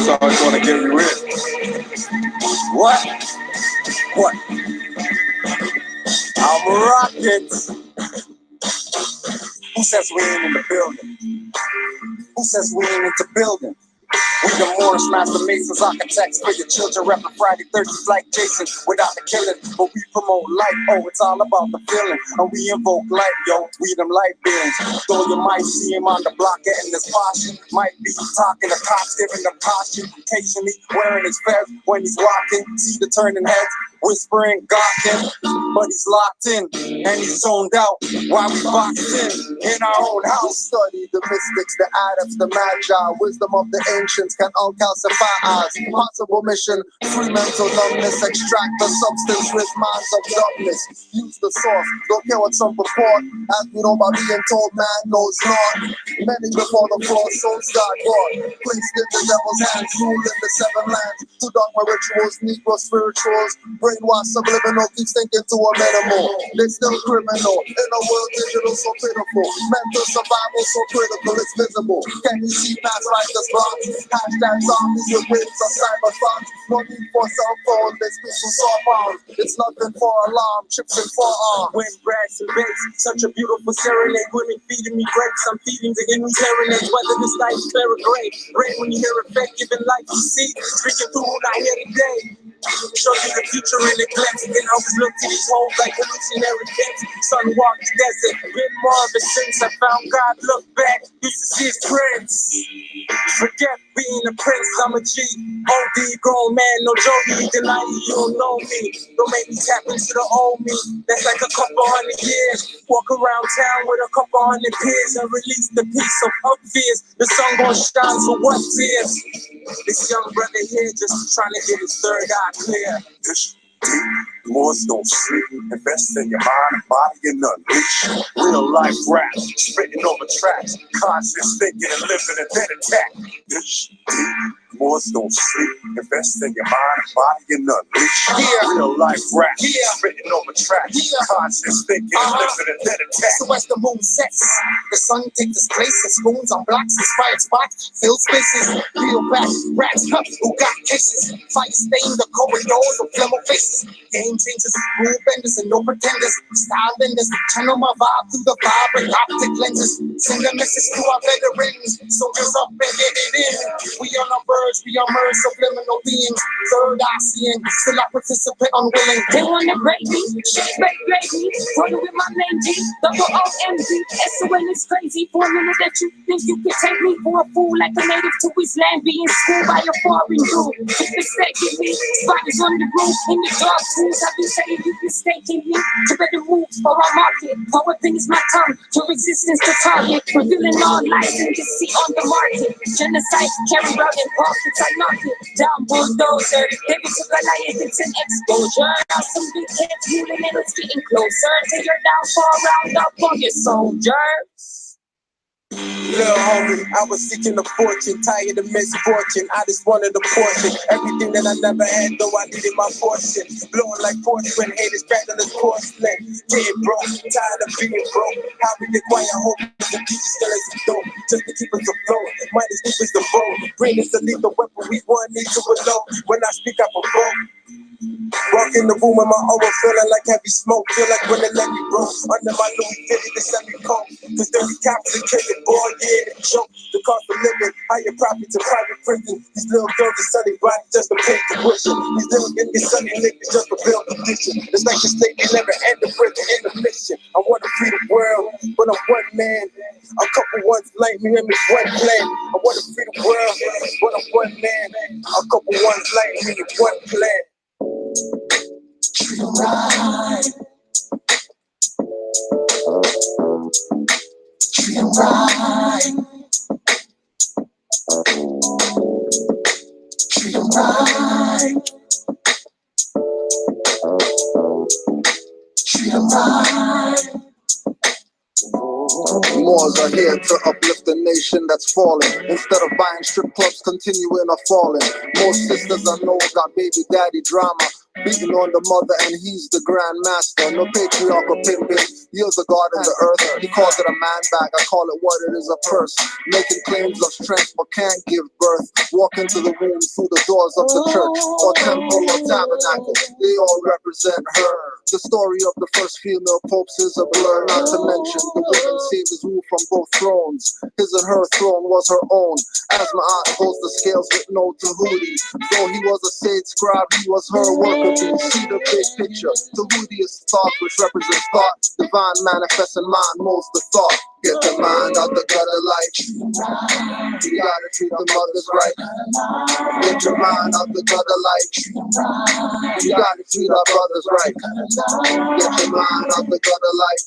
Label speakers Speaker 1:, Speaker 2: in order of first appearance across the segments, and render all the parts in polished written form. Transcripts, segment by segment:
Speaker 1: So I just want to get you in. What? What? I'm rocking. Who says we ain't in the building? Who says we ain't into building? We the Moorish master masons, architects for your children, repping Friday 30s like Jason without the killing. But we promote life, oh, it's all about the feeling. And we invoke life, yo, we them light beings. Though you might see him on the block getting his posture, might be talking to cops, giving them caution, occasionally wearing his fez when he's walking. See the turning heads, whispering, gawking, but he's locked in and he's zoned out while we boxed in our own house.
Speaker 2: Study the mystics, the adepts, the magi, wisdom of the ancients can uncalcify us. Possible mission, free mental numbness, extract the substance with minds of darkness. Use the source, don't care what some purport, as we know by being told man knows not. Many before the floor, souls got bought, placed in the devil's hands, ruled in the seven lands. To dogma rituals, Negro spirituals, brainwash subliminal, keeps thinking to a minimal. They still criminal, in a world digital so pitiful. Mental survival so critical, it's visible. Can you see past writers' blocks? Hashtag zombies with waves of cyber thoughts. No need for cell phone, there's people soft arms. It's nothing for alarm, chips and forearms.
Speaker 3: Wind, brass, and bass, such a beautiful serenade. Women feeding me grapes, I'm feeding to give me serenades. Whether this life is clear or gray, great when you hear it fake, giving life you see. Speaking through who not here today. Show you the future in a glimpse. Then always look to these homes like hallucinatory pits. Sun walked the desert, been more of a since I found God. Look back, used to see his prince. Forget being a prince, I'm a G. OD grown man, no Jody. Deny you don't know me. Don't make me tap into the old me. That's like a couple hundred years. Walk around town with a couple hundred peers and release the peace of up fears. The sun gon' shine, so what fears? This young brother here just trying to get his third eye clear.
Speaker 1: This deep, Moors don't sleep. Invest in your mind and body and unleash. Real life rap, spitting over tracks. Conscious thinking and living and then attack. This deep, Moors don't sleep. Invest in your mind and body and unleash. Real life rap, spitting over tracks. Conscious thinking and living and then attack.
Speaker 4: So as the moon sets, the sun takes its place and spoons on blocks, inspired spots, fill spaces, peel back, rats up, who got cases, fire stain the corridors of flemo faces, game changers, rule benders and no pretenders, style benders, channel my vibe through the vibrant optic lenses, send a message to our veterans, soldiers up and get it in, we on our verge, we are merged, subliminal beings, third eye seeing, still I participate unwilling.
Speaker 5: They wanna break me, shit break me, running with my name G, double O-M-G, S-O-N is crazy, for a minute that you think you can take me for a fool like a native to his land, being schooled by a foreign dude, just mistaking me, spiders on the roof, in the dark tools, I've been saying you mistaken me, to better moves for our market, power thing is my tongue, to resistance to target, revealing all lies and deceit on the market, genocide, carry out in pockets, I knock it, down bulldozer, David to Goliath, it's an exposure, now some big heads moving and it's getting closer to your downfall, round up on your soldiers.
Speaker 3: Little homie, I was seeking a fortune, tired of misfortune. I just wanted a portion, everything that I never had, though I needed my portion. Blowing like porch when haters dragging us porcelain. Getting broke, tired of being broke. How we acquire hope to keep still as a dope, just to keep us afloat. Might as deep as the boat. Brain is the lethal weapon we want need to reload. When I speak, I provoke. Walk in the room with my aura feeling like heavy smoke. Feel like when they let me broke under my Louis 50 to semi-coat. Cause dirty cops are killing, boy, yeah, the joke. The cost of living, higher profit to private prison. These little girls are sunny body just to pay tuition. These little niggas sunny niggas just to build condition. It's like the state they never end the prison in the mission. I wanna free the world, but I'm one man. A couple ones like me and me one plan. I wanna free the world, but I'm one man. A couple ones like me and one plan.
Speaker 4: Treat 'em right. Treat 'em right. Treat 'em right. Treat 'em right.
Speaker 2: Moors are here to uplift the nation that's falling. Instead of buying strip clubs, continuing or falling. Most sisters I know got baby daddy drama. beating on the mother, and he's the grand master. No patriarch or pimping, you're the god of the earth. He calls it a man bag, I call it what it is, a purse. Making claims of strength but can't give birth. Walk into the room through the doors of the church, or temple or tabernacle, they all represent her. The story of the first female popes is a blur, not to mention the women saviors rule from both thrones. His and her throne was her own, as my aunt holds the scales with no Tahuti. Though he was a sage scribe, he was her worker bee. See the big picture. Tahuti is thought, which represents thought. Divine manifests in mind, molds the thought. Get the mind out the gutter like you gotta treat the mothers right. Get your mind out the gutter like you gotta treat our brothers right. Get your mind out the gutter like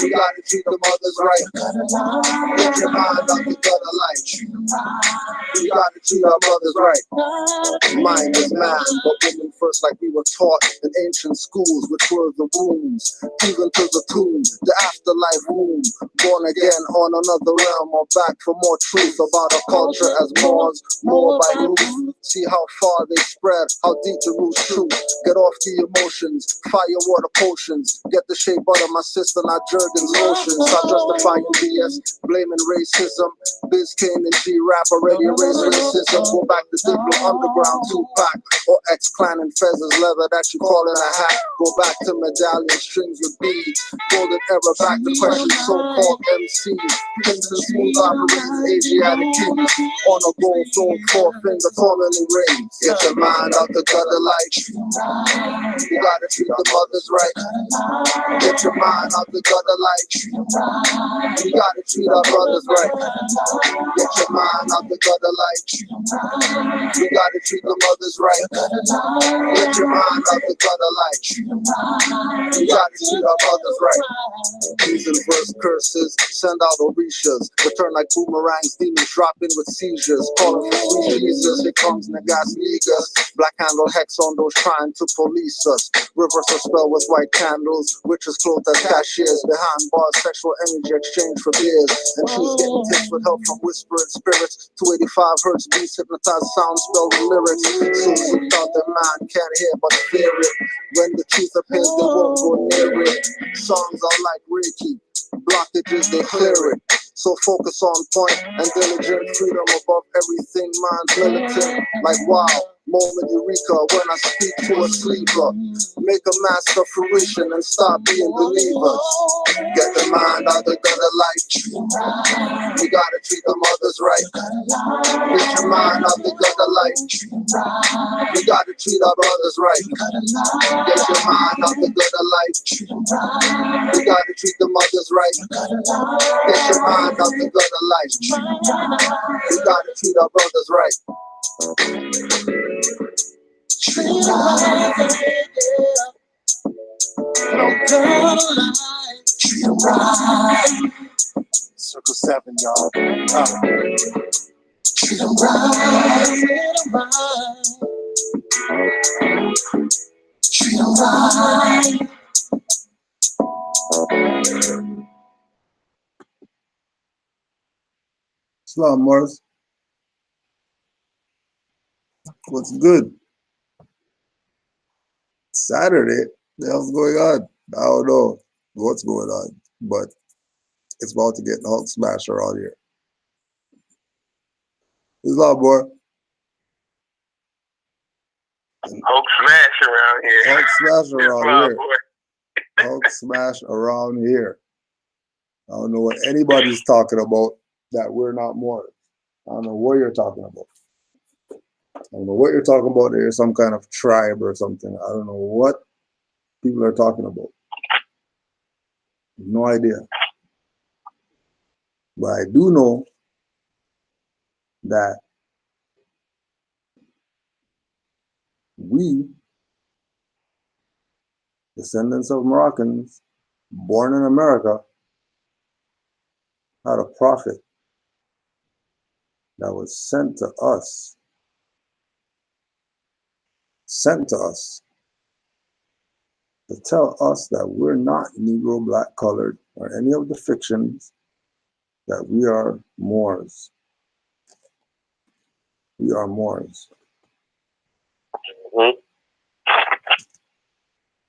Speaker 2: you gotta treat the mothers right. Get your mind out the gutter like you gotta treat our brothers right. Mind is man, but women first, like we were taught in ancient schools, which were the wombs, even to the tomb, the afterlife womb. Born again on another realm, or back for more truth about our culture as Moors, more by roof. See how far they spread, how deep the roots truth. Get off the emotions, fire water potions. Get the shape out of my sister, not Jurgen's oceans. Stop justifying BS, blaming racism. Biz Kane and G-Rap already erased racism. Go back to Diplo Underground, Tupac, or X-Clan and Fezzes, leather that you call in a hat. Go back to medallion strings with beads. Golden era, back to questions so-called MCs. Prince and smooth operators, Asiatic kings. On a gold throne, four-finger formally raised. Get your mind out the gutter like you gotta treat the mothers right. Get your mind out the gutter like you gotta treat our brothers right. Get your mind out the gutter like you gotta treat the mothers right. Get your mind out the gutter like you gotta treat our brothers right. These and verse curses, send out Orishas, return like boomerangs, demons drop in with seizures, calling for sweet Jesus. Here comes Nagas Negas, black handle hex on those trying to police us. Reverse a spell with white candles, witches clothed as cashiers, behind bars, sexual energy exchange for beers, and she's getting tips with help from whispering spirits. 285 hertz beats, hypnotized sound, spell with lyrics. So freaked out their mind, can't hear but fear it. When the truth appears, they won't go near it. Songs are like Reiki, blockages they clear it. So focus on point and diligent, freedom above everything, mind's militant. Like wow, moment eureka when I speak to a sleeper. Make a master fruition and stop being believers. Get the mind out the gutter like you gotta treat the mothers right. Get your mind out the gutter like you gotta treat our brothers right. Get your mind out the gutter like you gotta treat the mothers right. Get your mind out the gutter like you gotta treat our brothers right. Treat right. No girl alive. Treat right. Circle 7, y'all. Treat right. Treat right.
Speaker 6: Islam, Morris. What's good? Saturday. The hell's going on? I don't know what's going on, but it's about to get the Hulk smash around here. Islam, boy.
Speaker 7: Hulk smash around here.
Speaker 6: Hulk smash around here.
Speaker 7: Boy.
Speaker 6: Hulk smash around here. I don't know what anybody's talking about that we're not more. I don't know what you're talking about. I don't know what you're talking about. There's some kind of tribe or something. I don't know what people are talking about. No idea. But I do know that we, descendants of Moroccans, born in America, had a prophet that was sent to us to tell us that we're not Negro, black, colored, or any of the fictions, that we are Moors. We are Moors.
Speaker 7: Mm-hmm.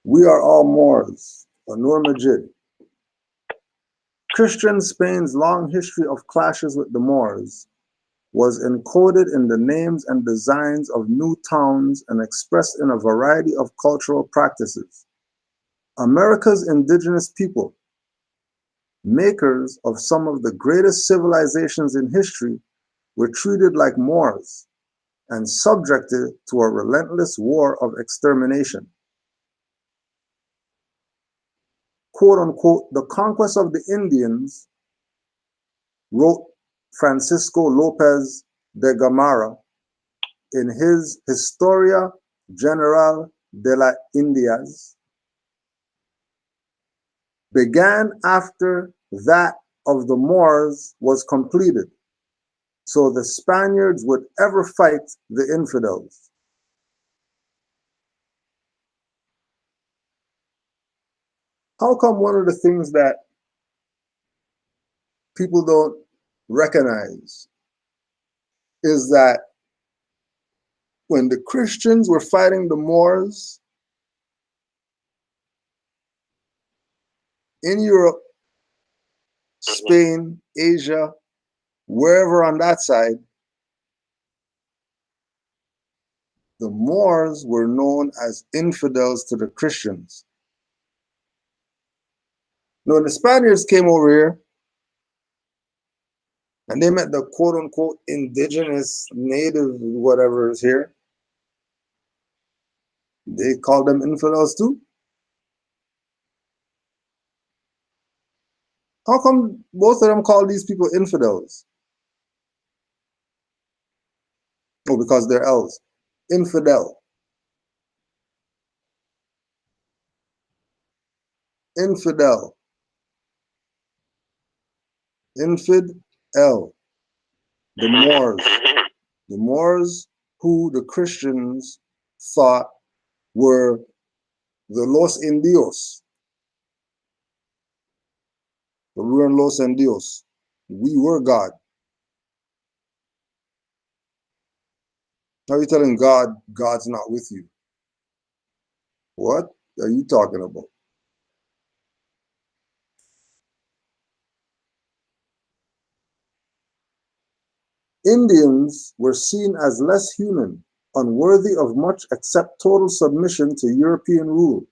Speaker 6: We are all Moors, Anur Majid. Christian Spain's long history of clashes with the Moors was encoded in the names and designs of new towns and expressed in a variety of cultural practices. America's indigenous people, makers of some of the greatest civilizations in history, were treated like Moors and subjected to a relentless war of extermination. Quote unquote, the conquest of the Indians, wrote Francisco López de Gamarra in his Historia General de las Indias, began after that of the Moors was completed, so the Spaniards would ever fight the infidels. How come one of the things that people don't recognize is that when the Christians were fighting the Moors in Europe, Spain, Asia, wherever on that side, the Moors were known as infidels to the Christians. Now, when the Spaniards came over here and they met the quote unquote indigenous native whatever is here, they called them infidels too. How come both of them call these people infidels? Oh, because they're L's. Infidel. Infidel. Infidel. The Moors. The Moors who the Christians thought were the Los Indios. But we weren't Los Indios. We were God. How are you telling God God's not with you? What are you talking about? Indians were seen as less human, unworthy of much except total submission to European rule.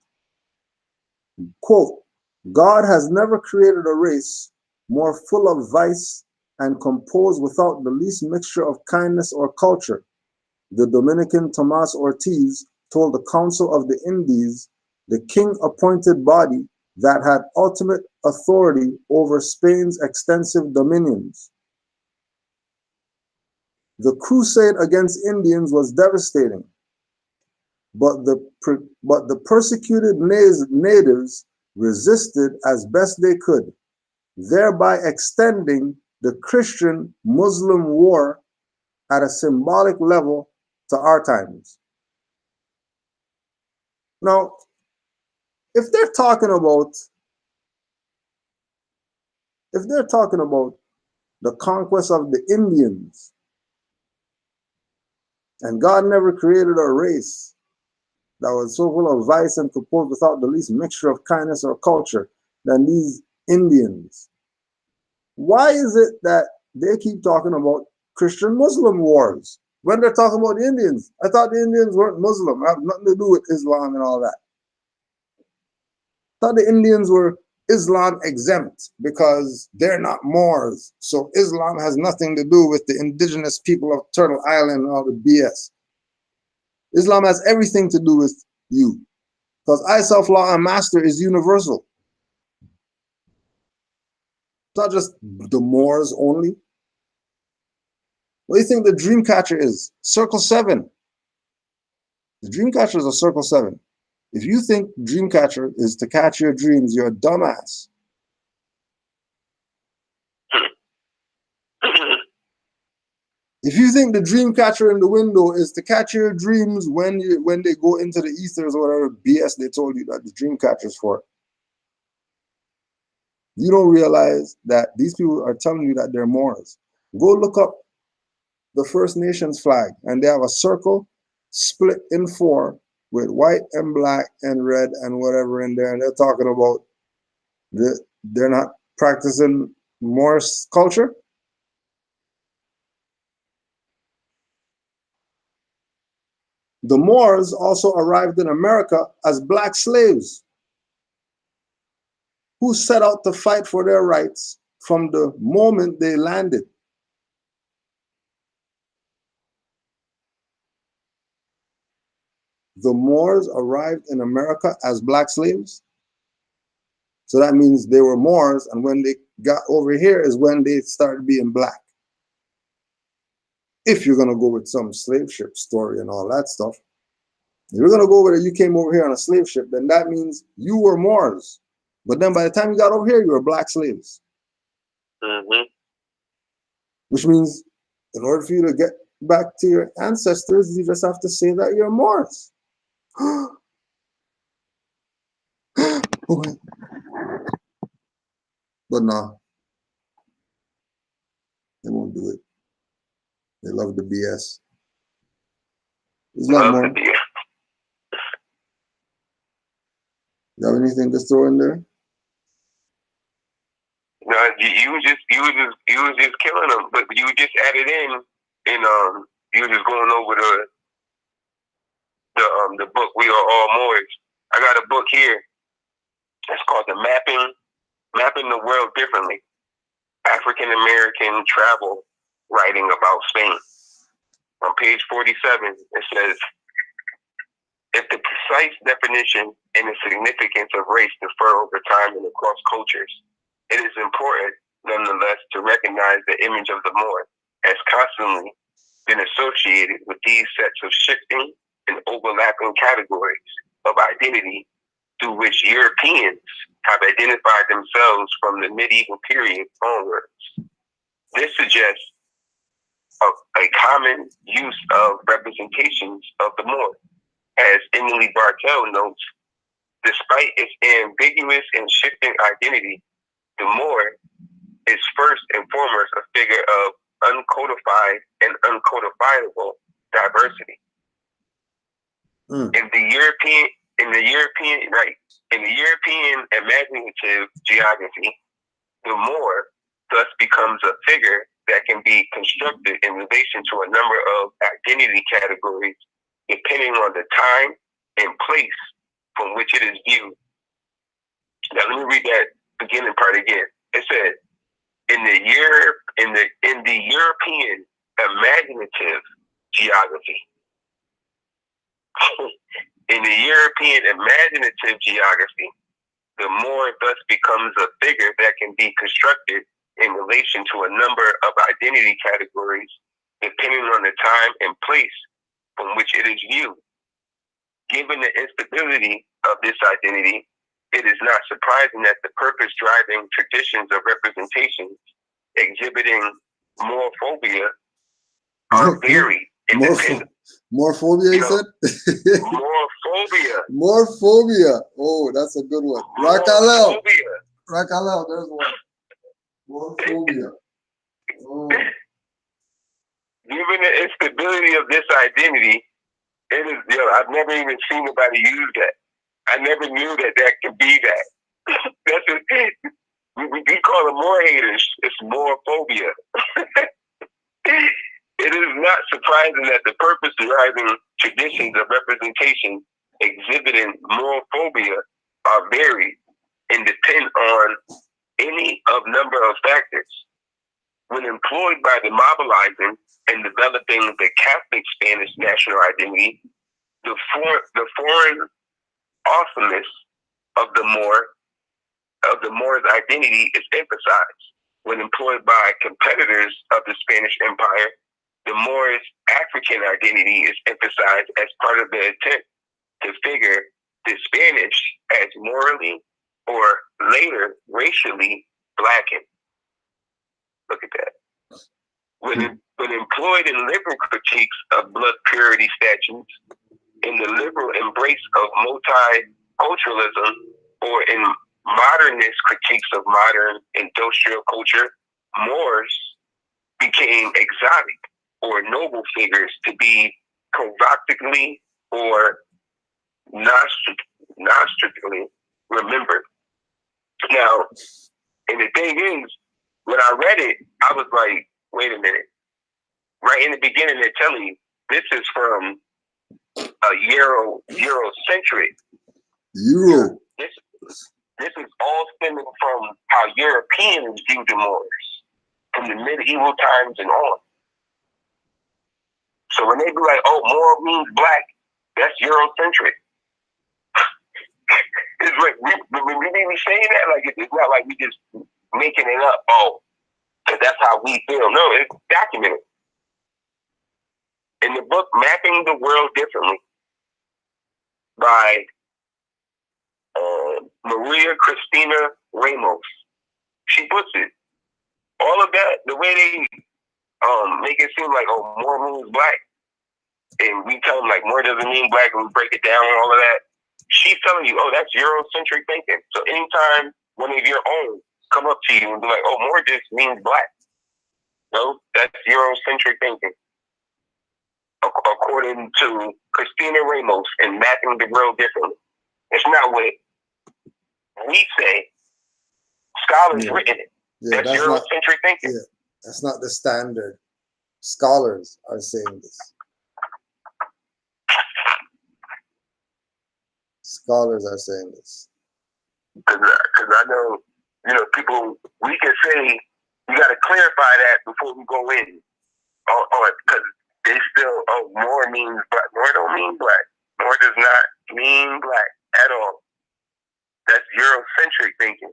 Speaker 6: Quote, God has never created a race more full of vice and composed without the least mixture of kindness or culture, the Dominican Tomas Ortiz told the Council of the Indies, the king-appointed body that had ultimate authority over Spain's extensive dominions. The crusade against Indians was devastating, but the persecuted natives resisted as best they could, thereby extending the Christian-Muslim war at a symbolic level to our times. Now, if they're talking about the conquest of the Indians, and God never created a race that was so full of vice and composed without the least mixture of kindness or culture than these Indians, why is it that they keep talking about Christian-Muslim wars when they're talking about the Indians? I thought the Indians weren't Muslim. It had nothing to do with Islam and all that. I thought the Indians were Islam exempt because they're not Moors. So Islam has nothing to do with the indigenous people of Turtle Island and all the BS. Islam has everything to do with you because I, self-law, and master is universal. It's not just the Moors only. What do you think the dream catcher is? Circle 7. The dream catcher is a circle 7. If you think dream catcher is to catch your dreams, you're a dumbass. If you think the dream catcher in the window is to catch your dreams when they go into the ethers or whatever BS they told you that the dream catcher is for, you don't realize that these people are telling you that they're Moors. Go look up the First Nations flag, and they have a circle split in 4 with white and black and red and whatever in there, and they're talking about they're not practicing Moorish culture. The Moors also arrived in America as black slaves who set out to fight for their rights from the moment they landed. The Moors arrived in America as black slaves. So that means they were Moors, and when they got over here is when they started being black. If you're gonna go with some slave ship story and all that stuff, if you're gonna go over there, you came over here on a slave ship, then that means you were Moors. But then by the time you got over here, you were black slaves.
Speaker 7: Mm-hmm.
Speaker 6: Which means in order for you to get back to your ancestors, you just have to say that you're Moors. Okay. But no, they won't do it. They love the BS. It's not more. You have anything to throw in there?
Speaker 7: No, you was just killing them, but you just added in, and you were just going over the book We Are All Moors. I got a book here. It's called Mapping the World Differently. African American Travel Writing About Spain. On page 47, it says, if the precise definition and the significance of race differ over time and across cultures, it is important, nonetheless, to recognize the image of the Moor has constantly been associated with these sets of shifting and overlapping categories of identity through which Europeans have identified themselves from the medieval period onwards. This suggests a common use of representations of the Moor. As Emily Bartell notes, despite its ambiguous and shifting identity, the Moor is first and foremost a figure of uncodified and uncodifiable diversity. In the European imaginative geography, the Moor thus becomes a figure that can be constructed in relation to a number of identity categories depending on the time and place from which it is viewed. Now let me read that beginning part again. It said, in the European imaginative geography, in the European imaginative geography, the Moor thus becomes a figure that can be constructed in relation to a number of identity categories depending on the time and place from which it is viewed. Given the instability of this identity, it is not surprising that the purpose-driving traditions of representations exhibiting Moorphobia are varied.
Speaker 6: Moorphobia, you said?
Speaker 7: Moorphobia.
Speaker 6: Moorphobia. Oh, that's a good one. Rakalel. Rakalel, there's one. Moorphobia. Oh.
Speaker 7: Given the instability of this identity, it is, I've never even seen anybody use that. I never knew that could be that. That's it. We call them Moor haters. It's Moorphobia. It is not surprising that the purpose-deriving traditions of representation exhibiting Moorphobia are varied and depend on any of number of factors. When employed by the mobilizing and developing the Catholic Spanish national identity, the foreign awesomeness of the Moor's identity is emphasized. When employed by competitors of the Spanish Empire, the Moor's African identity is emphasized as part of the attempt to figure the Spanish as morally or later racially blackened. Look at that. When employed in liberal critiques of blood purity statutes, in the liberal embrace of multiculturalism, or in modernist critiques of modern industrial culture, Moors became exotic or noble figures to be provocatively or not strictly remembered. Now, and the thing is, when I read it, I was like, wait a minute. Right in the beginning, they're telling you this is from a Eurocentric.
Speaker 6: Euro.
Speaker 7: This is all stemming from how Europeans viewed the Moors from the medieval times and on. So when they be like, oh, Moor means black, that's Eurocentric. It's like, when we be saying that, like, it's not like we just making it up, oh, because that's how we feel. No, it's documented. In the book, Mapping the World Differently, by Maria Cristina Ramos, she puts it. All of that, the way they make it seem like, oh, Moor means black, and we tell them, like, Moor doesn't mean black, and we break it down and all of that, she's telling you, oh, that's Eurocentric thinking. So anytime one of your own come up to you and be like, oh, Moor just means black. No, that's Eurocentric thinking. According to Christina Ramos and Mapping the World Differently. It's not what we say. Scholars written it.
Speaker 6: Yeah,
Speaker 7: that's Eurocentric thinking.
Speaker 6: Yeah, that's not the standard. Scholars are saying this. Scholars are saying this.
Speaker 7: Because I know, people, we can say, you got to clarify that before we go in. Because they still, Moor means black. Moor don't mean black. Moor does not mean black at all. That's Eurocentric thinking.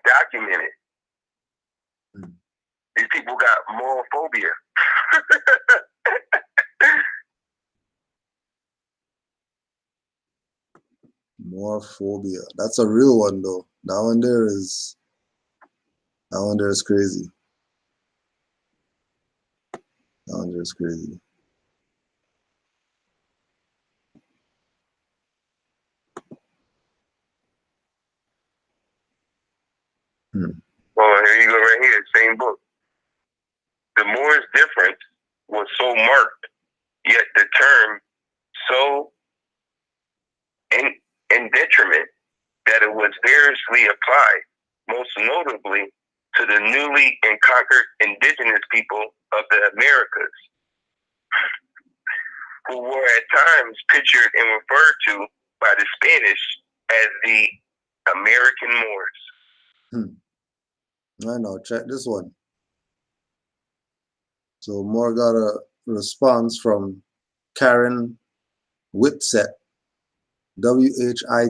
Speaker 7: Documented. These people got moral phobia.
Speaker 6: Moor phobia. That's a real one, though. That one there is crazy. That one there is crazy.
Speaker 7: Well, here you go right here, same book. The Moors' difference was so marked, yet the term so in detriment that it was variously applied, most notably to the newly conquered indigenous people of the Americas, who were at times pictured and referred to by the Spanish as the American Moors.
Speaker 6: I know, check this one. So Moore got a response from Karen Whitsett, Whittsett,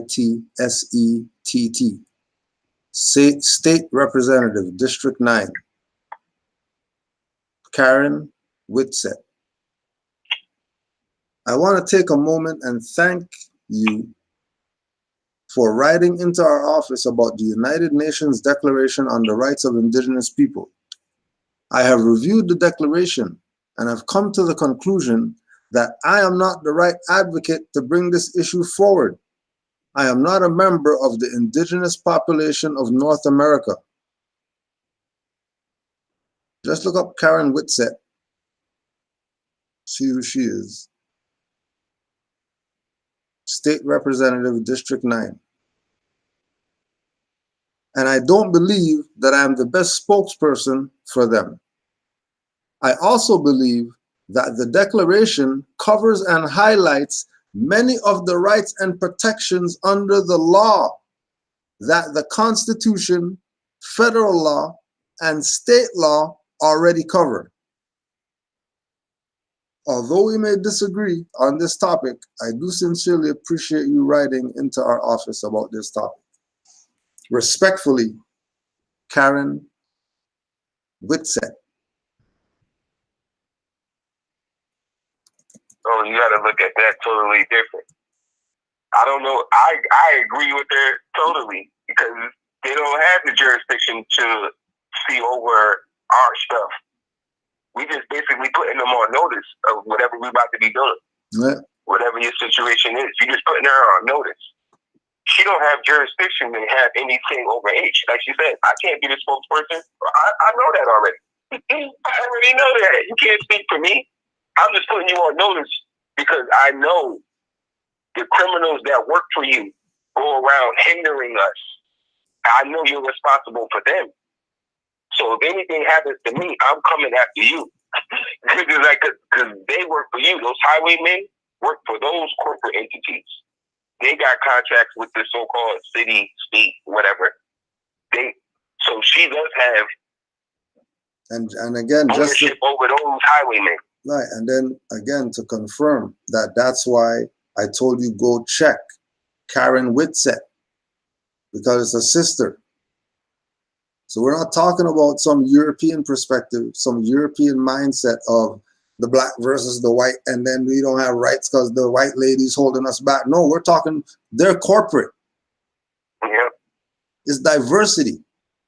Speaker 6: State Representative, District 9. Karen Whitsett. I want to take a moment and thank you for writing into our office about the United Nations Declaration on the Rights of Indigenous People. I have reviewed the declaration and have come to the conclusion that I am not the right advocate to bring this issue forward. I am not a member of the indigenous population of North America. Just look up Karen Whitsett. See who she is. State Representative, District 9. And I don't believe that I am the best spokesperson for them. I also believe that the declaration covers and highlights many of the rights and protections under the law that the Constitution, federal law, and state law already cover. Although we may disagree on this topic, I do sincerely appreciate you writing into our office about this topic. Respectfully, Karen Whitsett.
Speaker 7: Oh, you got to look at that totally different. I don't know. I agree with that totally because they don't have the jurisdiction to see over our stuff. We just basically putting them on notice of whatever we about to be doing.
Speaker 6: Yeah.
Speaker 7: Whatever your situation is, you just putting her on notice. She don't have jurisdiction to have anything over H. Like she said, I can't be the spokesperson. I know that already. I already know that. You can't speak for me. I'm just putting you on notice because I know the criminals that work for you go around hindering us. I know you're responsible for them. So if anything happens to me, I'm coming after you. Because they work for you. Those highwaymen work for those corporate entities. They got contracts with the so-called city, state, whatever. So she does have
Speaker 6: and again,
Speaker 7: ownership over those highwaymen.
Speaker 6: Right, and then again to confirm that's why I told you go check Karen Whitsett, because it's a sister. So we're not talking about some European perspective, some European mindset of the black versus the white, and then we don't have rights because the white lady's holding us back. No, we're talking they're corporate.
Speaker 7: Yeah.
Speaker 6: It's diversity.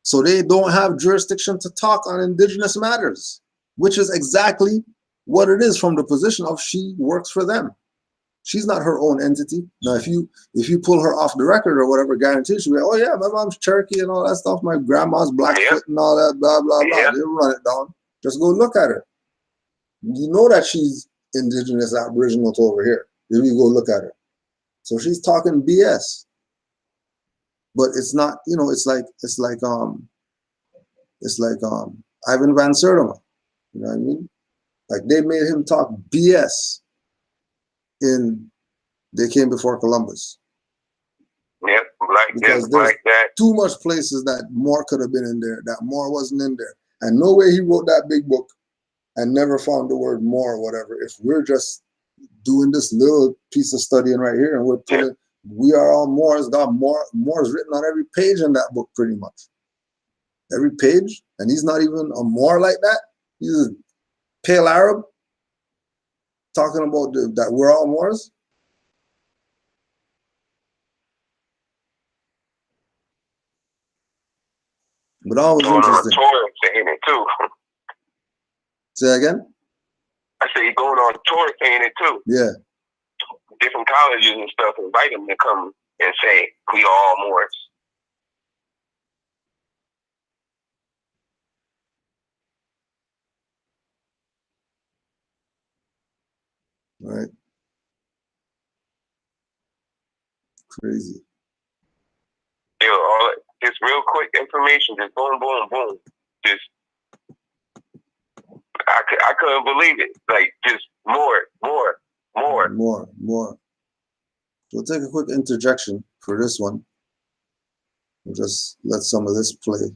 Speaker 6: So they don't have jurisdiction to talk on indigenous matters, which is exactly what it is from the position of she works for them. She's not her own entity. Now, if you pull her off the record or whatever, guarantee she'll be, oh yeah, my mom's Cherokee and all that stuff. My grandma's Blackfoot and all that, blah, blah, blah. They'll run it down. Just go look at her. You know that she's indigenous, aboriginal to over here. If you go look at her. So she's talking BS. But it's not, it's like Ivan Van Sertima. You know what I mean? Like they made him talk BS They Came Before Columbus.
Speaker 7: Yep,
Speaker 6: because there's too much places that more could have been in there, that more wasn't in there. And no way he wrote that big book and never found the word more or whatever. If we're just doing this little piece of studying right here and we're pulling, we are all Moors, got more is written on every page in that book pretty much. Every page, and he's not even a Moor like that. He's a pale Arab talking about that we're all Moors. But always interesting.
Speaker 7: Tour saying it too.
Speaker 6: Say again?
Speaker 7: I say he's going on tour saying it too.
Speaker 6: Yeah.
Speaker 7: Different colleges and stuff invite him to come and say we all Moors.
Speaker 6: Right. Crazy.
Speaker 7: Just real quick information, just boom, boom, boom. Just I couldn't believe it. Like just more.
Speaker 6: We'll take a quick interjection for this one. We'll just let some of this play.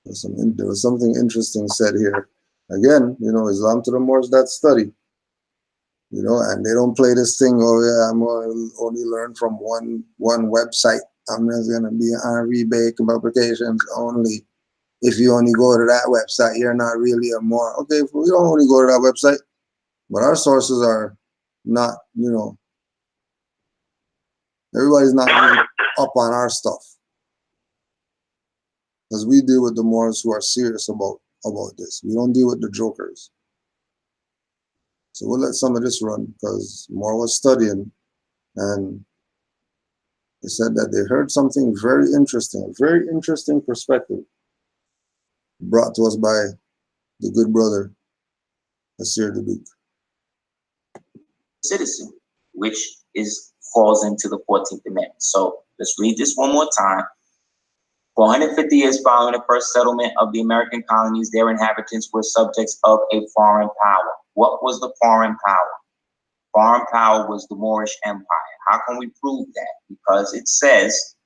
Speaker 6: There was something interesting said here. Again, Islam to the Moors, that study. And they don't play this thing, oh yeah, I'm going to only learn from one website. I'm just going to be on rebate publications only. If you only go to that website, you're not really a Moor. Okay, we don't only go to that website, but our sources are not, everybody's not really up on our stuff. Because we deal with the Moors who are serious about this. We don't deal with the jokers. So we'll let some of this run because Moore was studying and they said that they heard something very interesting, a very interesting perspective brought to us by the good brother, Asir Dubuque.
Speaker 8: Citizen, which falls into the 14th Amendment. So let's read this one more time. For 150 years following the first settlement of the American colonies, their inhabitants were subjects of a foreign power. What was the foreign power? Foreign power was the Moorish Empire. How can we prove that? Because it says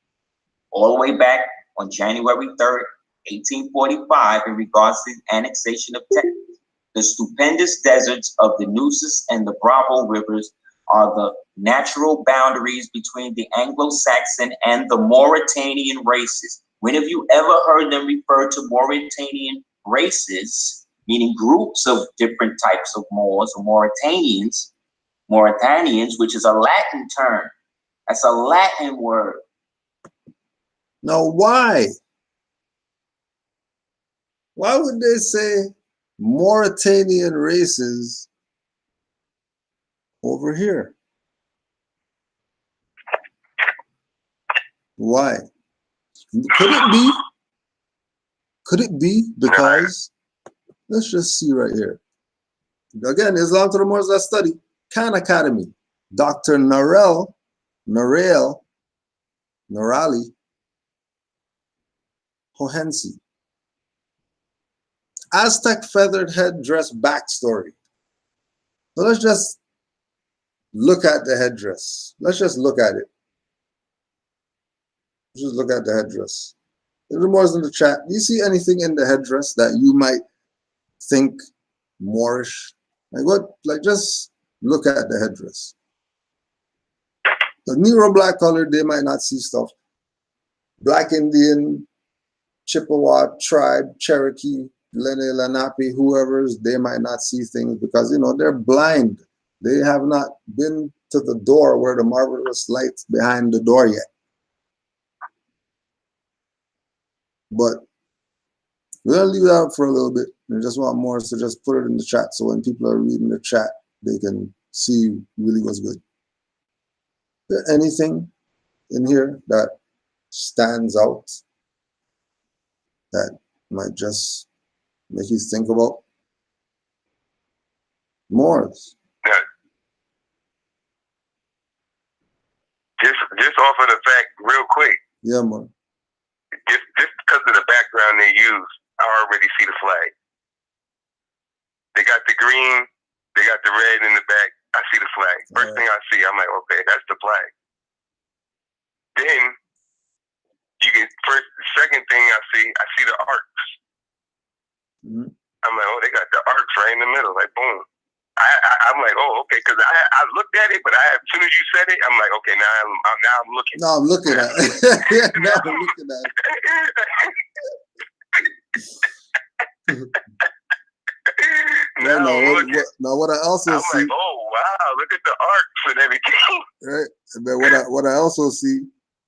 Speaker 8: all the way back on January 3rd, 1845, in regards to the annexation of Texas, the stupendous deserts of the Nueces and the Bravo rivers are the natural boundaries between the Anglo-Saxon and the Mauritanian races. When have you ever heard them refer to Mauritanian races, meaning groups of different types of Moors or Mauritanians, which is a Latin term. That's a Latin word.
Speaker 6: Now, why? Why would they say Mauritanian races over here? Why? Could it be because Let's just see right here. Again, Islam to the Moors, let's study. Khan Academy. Dr. Narali Hohensi. Aztec feathered headdress backstory. So let's just look at the headdress. Let's just look at it. Just look at the headdress. A little more in the chat. Do you see anything in the headdress that you might think Moorish? Like what? Like just look at the headdress. The Negro black color, they might not see stuff. Black Indian, Chippewa tribe, Cherokee, Lenape, whoever's, they might not see things because, you know, they're blind. They have not been to the door where the marvelous light's behind the door yet. But we're gonna leave that up for a little bit. I just want more, so just put it in the chat so when people are reading the chat, they can see really what's good. Is there anything in here that stands out that might just make you think about Moors?
Speaker 7: Just off of the fact, real quick.
Speaker 6: Yeah, man.
Speaker 7: Just because of the background they use, I already see the flag. They got the green, they got the red in the back. I see the flag. First thing I see, I'm like, okay, that's the flag. Then second thing I see the arcs.
Speaker 6: Mm-hmm.
Speaker 7: I'm like, oh, they got the arcs right in the middle, like boom. I'm like, oh, okay, because I looked at it, but as soon as you said it, I'm like, okay, now I'm looking.
Speaker 6: No, I'm looking at it. Now I'm looking at it. Now what I also see.
Speaker 7: I'm like, oh wow, look at the arcs and everything.
Speaker 6: Right, and then what I also see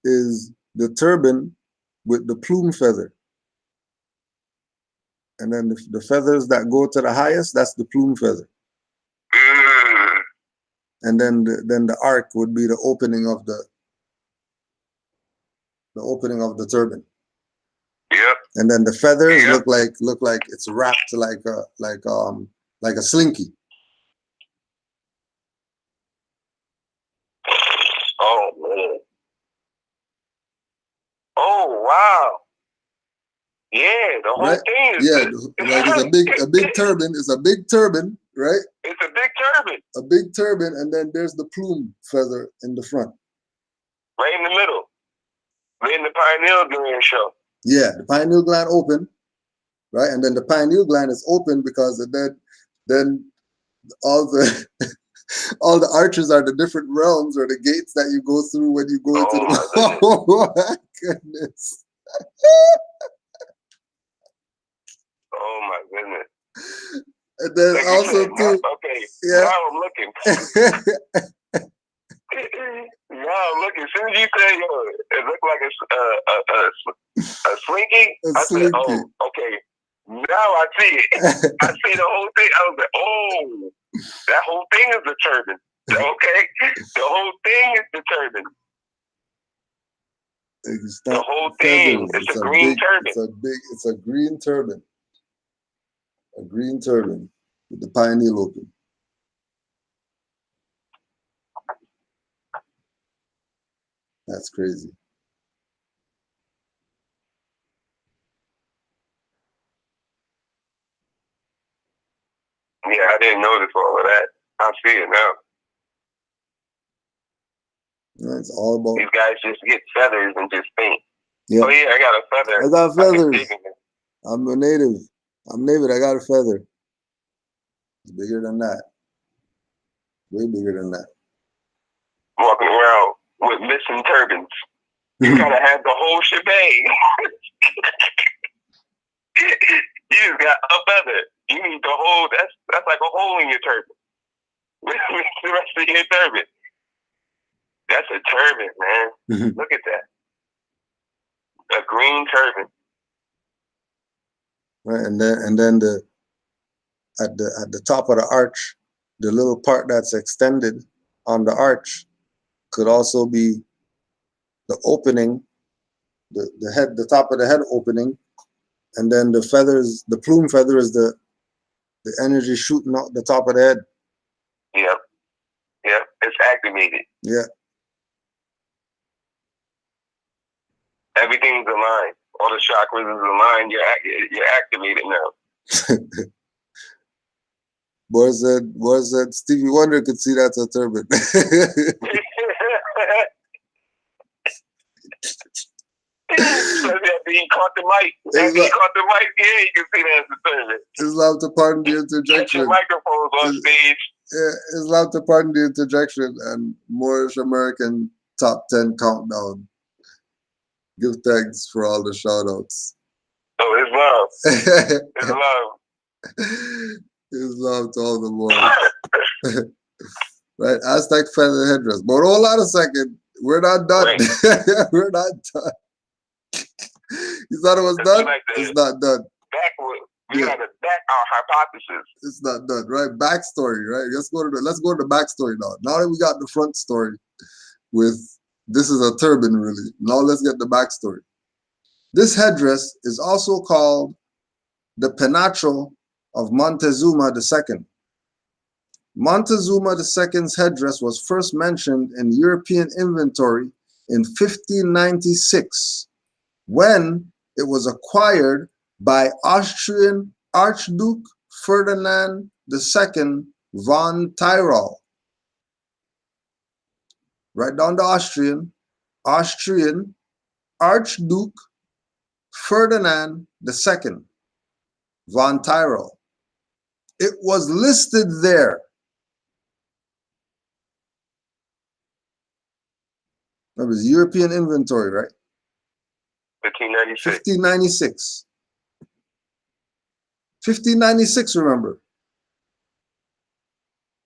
Speaker 6: is the turban with the plume feather, and then the feathers that go to the highest, that's the plume feather. And then the arc would be the opening of the turban.
Speaker 7: Yep.
Speaker 6: And then the feathers look like it's wrapped like a slinky.
Speaker 7: Oh man. Oh wow. Yeah, the whole thing is
Speaker 6: like it's a big turban. It's a big turban, right?
Speaker 7: It's a big turban.
Speaker 6: A big turban, and then there's the plume feather in the front.
Speaker 7: Right in the middle. Right in the pineal gland show.
Speaker 6: Yeah, the pineal gland open, right? And then the pineal gland is open because then all the all the arches are the different realms or the gates that you go through when you go into the. Oh my goodness.
Speaker 7: Oh my goodness.
Speaker 6: And then like also too.
Speaker 7: Okay.
Speaker 6: Yeah.
Speaker 7: Now I'm looking. Now I'm looking. As soon as you say it looked like a slinky, I said, oh, okay. Now I see it. I see the whole thing. I was like, oh, that whole thing is the turban. Okay, the whole thing is the turban. The whole thing. It's a green turban.
Speaker 6: It's a green turban. A green turban with the pineal open. That's crazy.
Speaker 7: Yeah, I didn't notice all of that. I see it now.
Speaker 6: It's all about
Speaker 7: these guys just get feathers and just paint.
Speaker 6: Yeah.
Speaker 7: Oh yeah, I got a feather.
Speaker 6: I got feathers. I'm a native. I'm native. I got a feather. It's bigger than that. Way bigger than that.
Speaker 7: Walking around with missing turbans. You gotta have the whole shebang. You just got a feather. You need the whole. That's like a hole in your turban. The rest of your turban. That's a turban, man. Look at that. A green turban.
Speaker 6: Right, and then at the top of the arch, the little part that's extended on the arch could also be the opening, the top of the head opening, and then the feathers, the plume feather is the The energy shooting out the top of the head.
Speaker 7: Yep. Yep. It's activated.
Speaker 6: Yeah.
Speaker 7: Everything's aligned. All the chakras is aligned. You're activated now.
Speaker 6: Boy said Stevie Wonder could see that's a turban.
Speaker 7: He caught the mic. After he caught the mic, yeah, you can see that's a turban.
Speaker 6: Islam to pardon the interjection.
Speaker 7: Your microphone's on stage.
Speaker 6: Yeah, Islam to pardon the interjection and Moorish American top 10 countdown. Give thanks for all the shout outs.
Speaker 7: Oh, it's love. It's love.
Speaker 6: Islam to all the Moors. Right, Aztec feather headdress. But hold on a second. We're not done. Right. We're not done. You thought it was done? Like it's not done.
Speaker 7: We gotta back our hypothesis.
Speaker 6: It's not done, right? Backstory, right? Let's go to the backstory now. Now that we got the front story with this is a turban, really. Now let's get the backstory. This headdress is also called the penacho of Montezuma II. Montezuma II's headdress was first mentioned in European inventory in 1596, when it was acquired by Austrian Archduke Ferdinand II von Tyrol. Write down the Austrian Archduke Ferdinand II von Tyrol. It was listed there. That was European inventory, right?
Speaker 7: 1596.
Speaker 6: 1596. 1596, remember.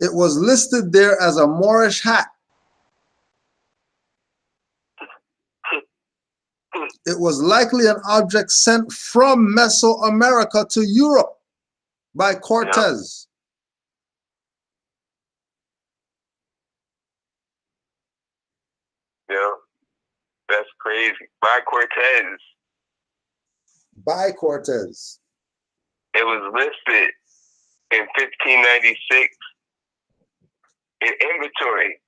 Speaker 6: It was listed there as a Moorish hat. It was likely an object sent from Mesoamerica to Europe by Cortez.
Speaker 7: Yeah, that's crazy. By Cortez.
Speaker 6: By Cortez.
Speaker 7: It was listed in 1596 in inventory.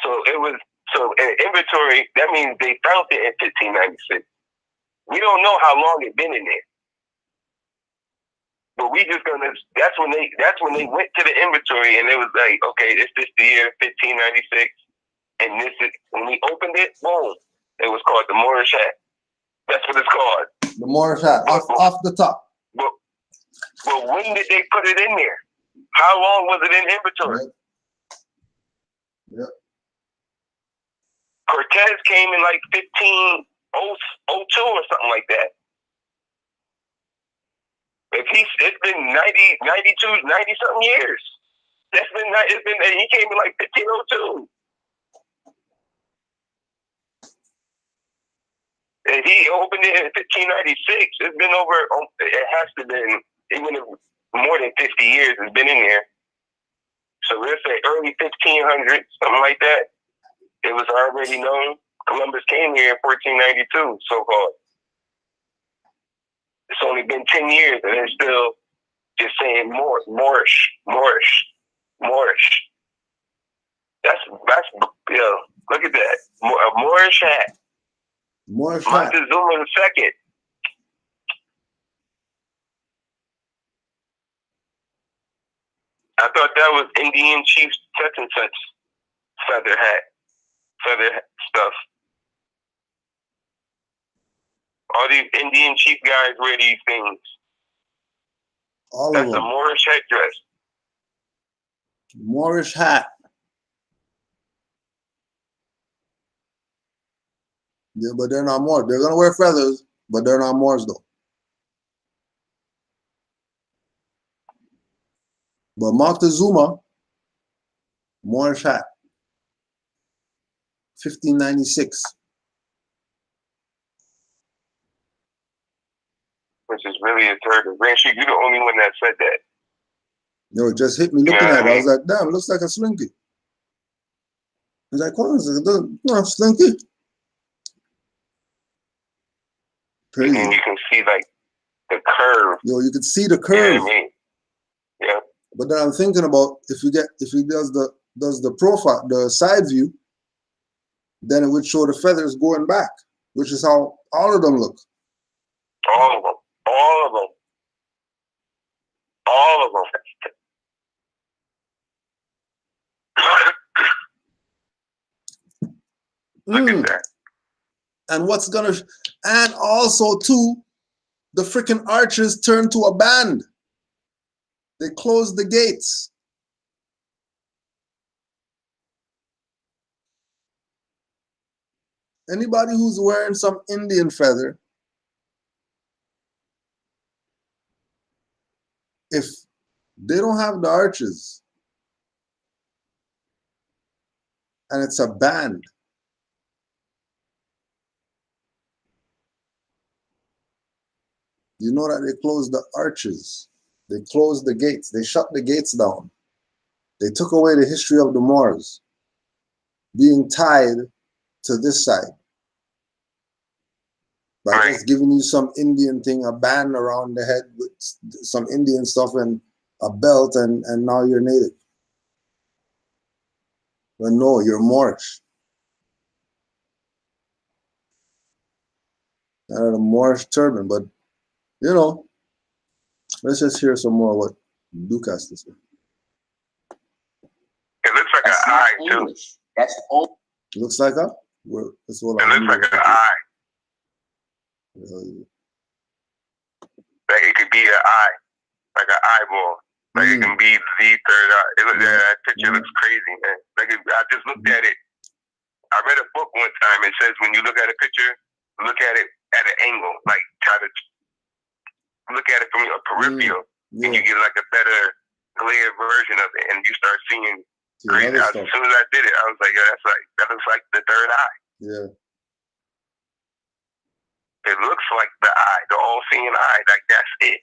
Speaker 7: So in inventory, that means they found it in 1596. We don't know how long it's been in there. But that's when they went to the inventory and it was like, okay, this is the year 1596. And this is, when we opened it, boom, it was called the Moorish hat. That's what it's called.
Speaker 6: The Moorish hat, off the top.
Speaker 7: But when did they put it in there? How long was it in inventory?
Speaker 6: Yep.
Speaker 7: Cortez came in like 1502 or something like that. It's been 90 something years. He came in like 1502. And he opened it in 1596. It's been over, it has to been, even more than 50 years it's been in there. So let's say early 1500s, something like that. It was already known. Columbus came here in 1492, so-called. It's only been 10 years and they're still just saying Moorish. That's look at that. A Moorish hat.
Speaker 6: Moorish hat.
Speaker 7: Montezuma II. I thought that was Indian chief such and such feather stuff. All these Indian chief guys wear these things. That's a Moorish headdress.
Speaker 6: Moorish hat. Yeah, but they're not Moors. They're gonna wear feathers, but they're not Moors though. But Montezuma, Moorish hat. 1596.
Speaker 7: Which is really a turban. Grand Street, you're the only one that said that.
Speaker 6: No, it just hit me looking at it. I was like, damn, it looks like a slinky. He's like, what is it? No, slinky. Crazy.
Speaker 7: And you can see like the curve.
Speaker 6: Yo, you can see the curve.
Speaker 7: You know what I mean? Yeah.
Speaker 6: But then I'm thinking about if he does the profile, the side view, then it would show the feathers going back, which is how all of them look.
Speaker 7: All of them. All of them. All of them. Look at that.
Speaker 6: And what's gonna, and also too, the freaking archers turned to a band. They closed the gates. Anybody who's wearing some Indian feather, if they don't have the arches and it's a band, you know that they closed the arches. They closed the gates. They shut the gates down. They took away the history of the Moors being tied to this side. By just giving you some Indian thing, a band around the head with some Indian stuff and a belt, and now you're native. But no, you're Moorish. And a Moorish turban, but you know, let's just hear some more what Duke has to say.
Speaker 7: It looks like an eye too.
Speaker 8: That's old.
Speaker 6: Looks like a? It looks like
Speaker 7: an eye. Like it could be an eye, like an eyeball. Like it can be the third eye. That picture looks crazy, man. Like I just looked at it. I read a book one time. It says when you look at a picture, look at it at an angle. Like try to look at it from a peripheral, and you get like a better, clear version of it, and you start seeing crazy. As soon as I did it, I was like, yeah, that looks like the third eye.
Speaker 6: Yeah.
Speaker 7: It looks like the eye, the all-seeing eye. Like that's it.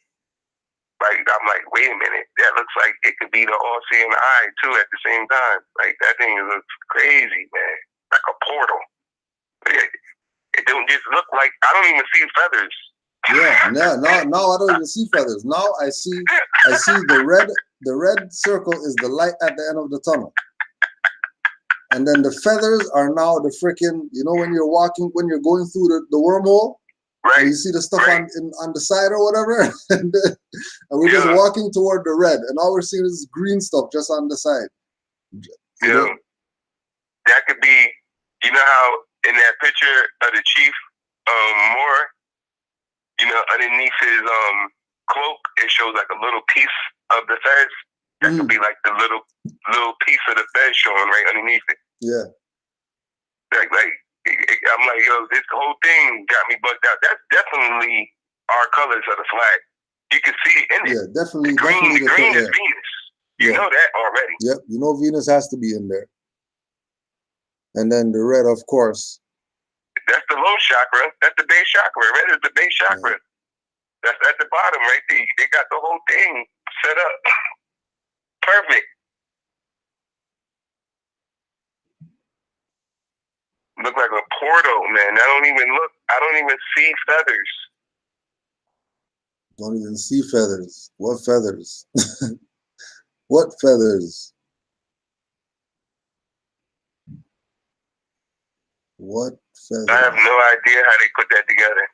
Speaker 7: Like I'm like, wait a minute, that looks like it could be the all-seeing eye too at the same time. Like that thing looks crazy, man. Like a portal. It don't just look like, I don't even see feathers.
Speaker 6: Yeah, now I don't even see feathers. Now I see the red circle is the light at the end of the tunnel. And then the feathers are now the freaking, you know, when you're going through the wormhole,
Speaker 7: right? And
Speaker 6: you see the stuff on the side or whatever, and we're just walking toward the red, and all we're seeing is green stuff just on the side. You know?
Speaker 7: That could be, you know how in that picture of the chief Moor, you know, underneath his cloak, it shows like a little piece of the fez. That could be like the little piece of the fez showing right underneath it.
Speaker 6: Yeah.
Speaker 7: Like I'm like, yo, this whole thing got me bugged out. That's definitely our colors of the flag. You can see it in it.
Speaker 6: Yeah, definitely.
Speaker 7: The green is Venus. You know that already.
Speaker 6: Yep, you know Venus has to be in there. And then the red, of course.
Speaker 7: That's the low chakra. That's the base chakra. Red is the base chakra. Yeah. That's at the bottom right there. They got the whole thing set up. Perfect. Look like a portal, man. I don't even see feathers.
Speaker 6: Don't even see feathers. What feathers? What feathers? What feathers?
Speaker 7: I have no idea how they put that together.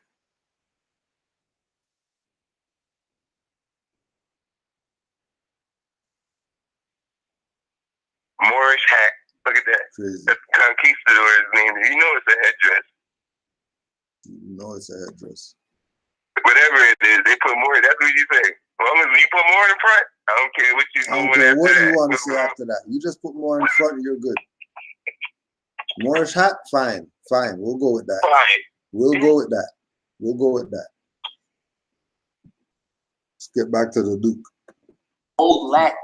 Speaker 7: Moorish hat. Look at that.
Speaker 6: Crazy.
Speaker 7: That's Conquistador's name. You know it's a headdress.
Speaker 6: You know it's a headdress.
Speaker 7: Whatever it is, they put more. That's what you say. As long as you put more in front, I don't care what you do.
Speaker 6: I don't care what you want to say after that. You just put more in front and you're good. Moorish hat, fine. We'll go with that.
Speaker 7: Fine.
Speaker 6: We'll go with that. Let's get back to the Duke.
Speaker 8: Old Latin.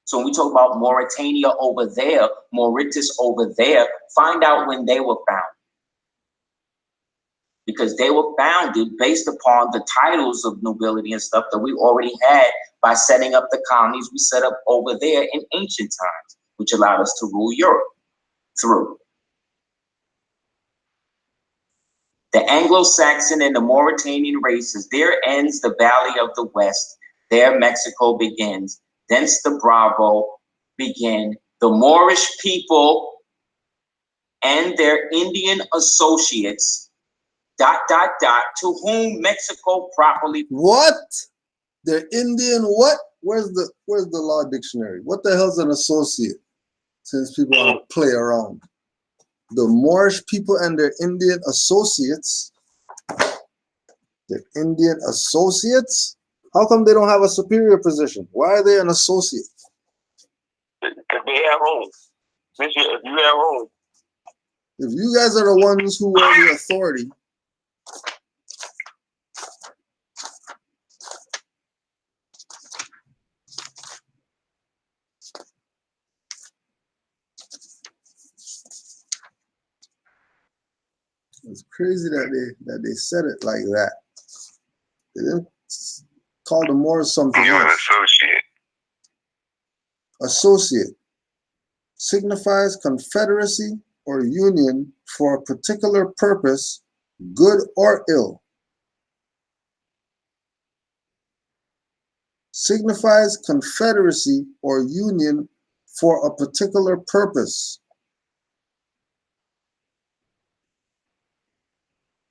Speaker 8: So when we talk about Mauritania over there, Mauritius over there, find out when they were founded. Because they were founded based upon the titles of nobility and stuff that we already had by setting up the colonies we set up over there in ancient times, which allowed us to rule Europe through. The Anglo-Saxon and the Mauritanian races, there ends the Valley of the West. there Mexico begins. Thence the Bravo begin. The Moorish people and their Indian associates, ... to whom Mexico properly...
Speaker 6: What? They're Indian what? Where's the law dictionary? What the hell's an associate? Since people want to play around. The Moorish people and their Indian associates. They're Indian associates? How come they don't have a superior position? Why are they an associate?
Speaker 7: Because they have homes. If you have homes.
Speaker 6: If you guys are the ones who are the authority, it's crazy that they said it like that. They didn't call the Moors something
Speaker 7: You're an
Speaker 6: else.
Speaker 7: associate.
Speaker 6: Associate signifies confederacy or union for a particular purpose, good or ill. Signifies confederacy or union for a particular purpose.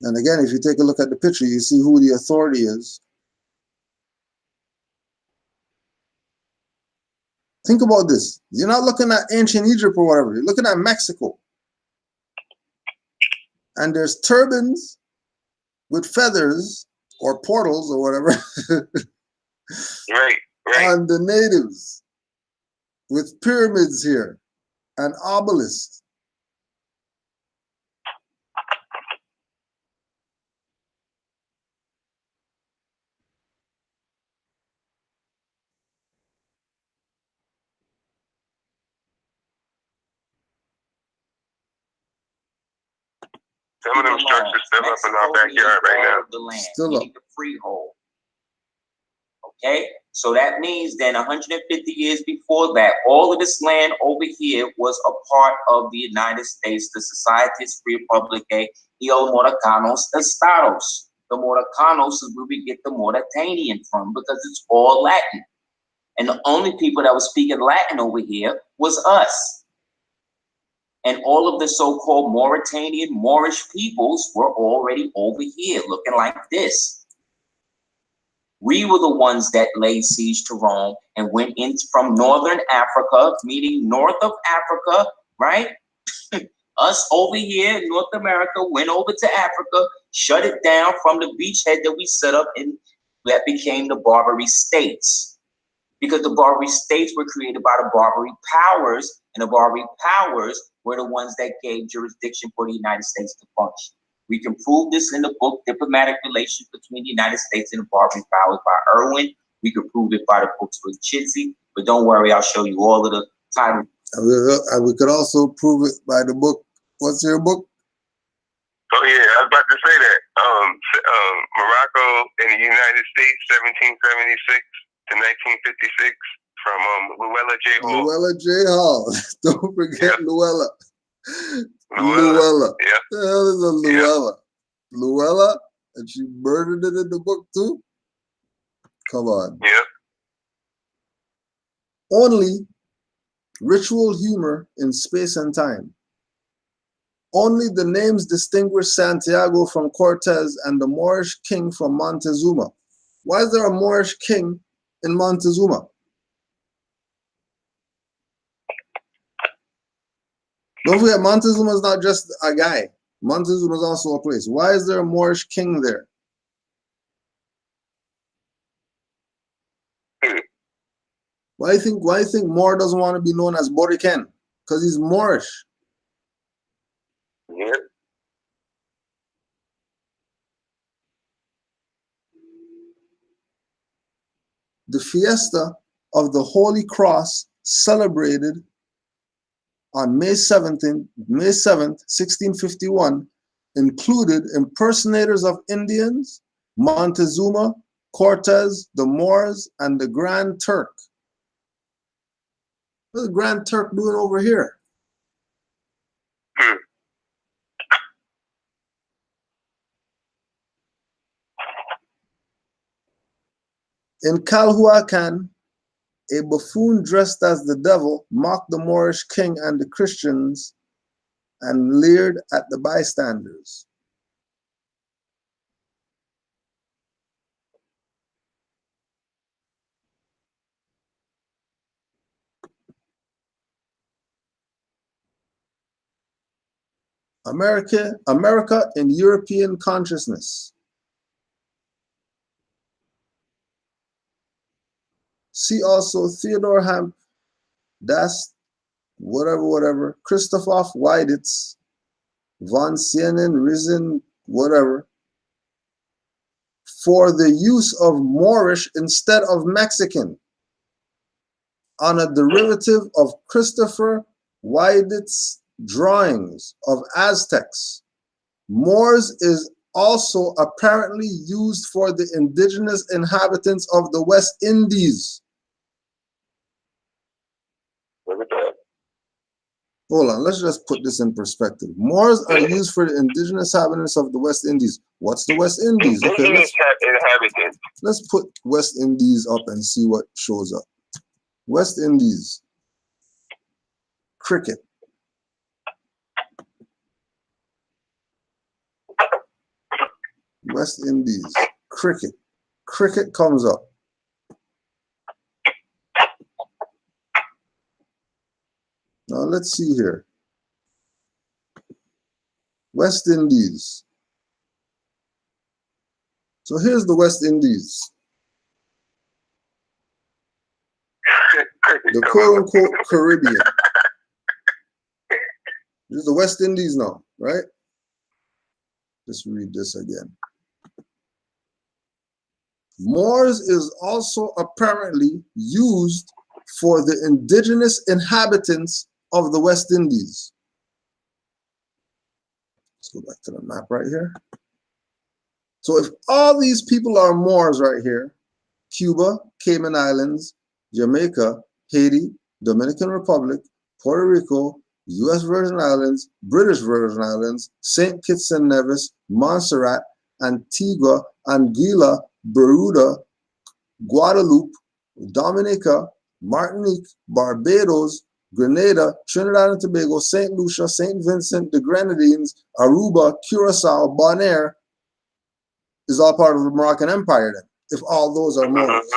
Speaker 6: And again, if you take a look at the picture, you see who the authority is. Think about this. You're not looking at ancient Egypt or whatever. You're looking at Mexico. And there's turbans with feathers or portals or whatever
Speaker 7: Right.
Speaker 6: on the natives, with pyramids here and obelisks.
Speaker 7: Some of them structures still up in our backyard right now.
Speaker 8: The land,
Speaker 6: Still up.
Speaker 8: the freehold. Okay, so that means then 150 years before that, all of this land over here was a part of the United States, the Societas Republicae y los Moracanos Estados. The Moracanos is where we get the Mauritanian from because it's all Latin. And the only people that was speaking Latin over here was us. And all of the so-called Mauritanian Moorish peoples were already over here looking like this. We were the ones that laid siege to Rome and went in from Northern Africa, meaning north of Africa, right? Us over here in North America went over to Africa, shut it down from the beachhead that we set up, and that became the Barbary States. Because the Barbary States were created by the Barbary powers, and the Barbary powers were the ones that gave jurisdiction for the United States to function. We can prove this in the book, Diplomatic Relations Between the United States and the Barbary Powers by Irwin. We can prove it by the books with Chitsey, but don't worry, I'll show you all of the titles.
Speaker 6: And we could also prove it by the book. What's your book?
Speaker 7: Oh yeah, I was about to say that. Morocco in the United States, 1776 to 1956, from Luella J. Hall.
Speaker 6: Luella J. Hall. Don't forget Luella.
Speaker 7: Luella. Yeah.
Speaker 6: The hell is a Luella? Yeah. Luella? And she murdered it in the book too? Come on.
Speaker 7: Yeah.
Speaker 6: Only ritual humor in space and time. Only the names distinguish Santiago from Cortez and the Moorish king from Montezuma. Why is there a Moorish king in Montezuma? Don't forget, Montezuma is not just a guy. Montezuma is also a place. Why is there a Moorish king there? Why do you think Moor doesn't want to be known as Boriken? Because he's Moorish.
Speaker 7: Yeah.
Speaker 6: The fiesta of the Holy Cross celebrated on May 7th, 1651, included impersonators of Indians, Montezuma, Cortez, the Moors, and the Grand Turk. What's the Grand Turk doing over here? In Calhuacan, a buffoon dressed as the devil mocked the Moorish king and the Christians and leered at the bystanders. America in European consciousness. See also Theodor Ham, Das, whatever, Christoph Weiditz, von Sienen, Risen, whatever, for the use of Moorish instead of Mexican, on a derivative of Christopher Weiditz's drawings of Aztecs. Moors is also apparently used for the indigenous inhabitants of the West Indies.
Speaker 7: Look at that.
Speaker 6: Hold on, let's just put this in perspective. Moors are used for the indigenous inhabitants of the West Indies. What's the West Indies? Okay,
Speaker 7: Indigenous inhabitants.
Speaker 6: let's put West Indies up and see what shows up. West Indies. Cricket. West Indies. Cricket. Cricket comes up. Now let's see here. West Indies. So here's the West Indies. The quote-unquote Caribbean. This is the West Indies now, right? Just read this again. Moors is also apparently used for the indigenous inhabitants of the West Indies. Let's go back to the map right here. So if all these people are Moors right here, Cuba, Cayman Islands, Jamaica, Haiti, Dominican Republic, Puerto Rico, U.S. Virgin Islands, British Virgin Islands, St. Kitts and Nevis, Montserrat, Antigua, Anguilla, Barbuda, Guadeloupe, Dominica, Martinique, Barbados, Grenada, Trinidad and Tobago, St. Lucia, St. Vincent, the Grenadines, Aruba, Curacao, Bonaire is all part of the Moroccan Empire then, if all those are Moors.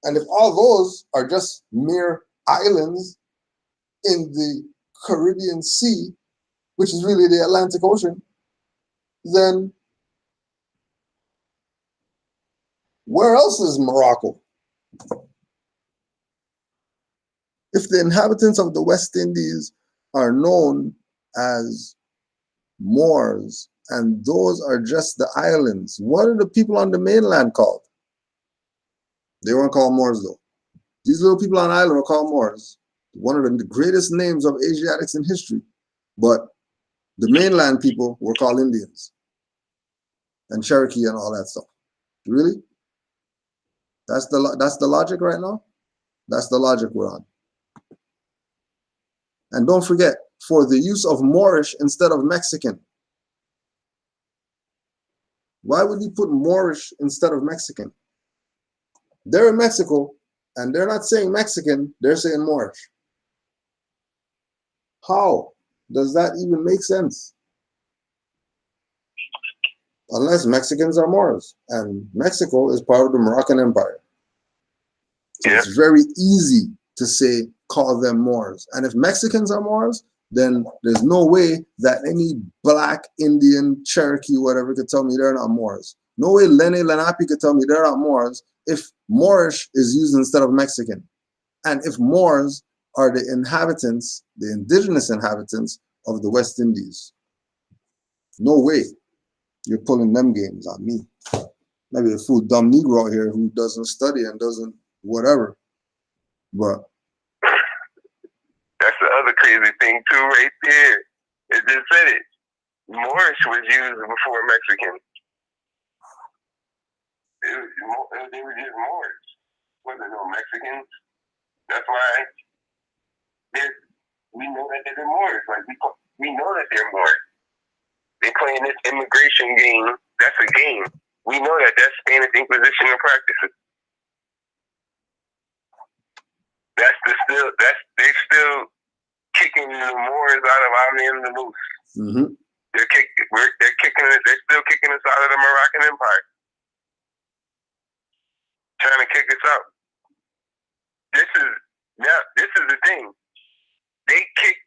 Speaker 6: And if all those are just mere islands in the Caribbean Sea, which is really the Atlantic Ocean, then where else is Morocco? If the inhabitants of the West Indies are known as Moors, and those are just the islands, what are the people on the mainland called? They weren't called Moors though. These little people on the island were called Moors. One of the greatest names of Asiatics in history. But the mainland people were called Indians and Cherokee and all that stuff. Really? That's the logic right now? That's the logic we're on. And don't forget, for the use of Moorish instead of Mexican. Why would you put Moorish instead of Mexican? They're in Mexico, and they're not saying Mexican, they're saying Moorish. How does that even make sense? Unless Mexicans are Moors, and Mexico is part of the Moroccan Empire. So it's very easy to say, call them Moors. And if Mexicans are Moors, then there's no way that any black, Indian, Cherokee, whatever, could tell me they're not Moors. No way Lenni Lenape could tell me they're not Moors if Moorish is used instead of Mexican. And if Moors are the inhabitants, the indigenous inhabitants of the West Indies. No way you're pulling them games on me. Maybe a fool dumb Negro out here who doesn't study and doesn't whatever. But
Speaker 7: that's the other crazy thing too, right there. It just said it. Moorish was used before Mexican. They were just Moors. Wasn't no Mexicans. That's why we know that they're Moors. Like we know that they're Moors. They're playing this immigration game. That's a game. we know that that's Spanish Inquisition and practices. They still kicking the Moors out of Al-Andalus.
Speaker 6: Mm-hmm.
Speaker 7: They're still kicking us out of the Moroccan Empire. Trying to kick us out. This is the thing. They kicked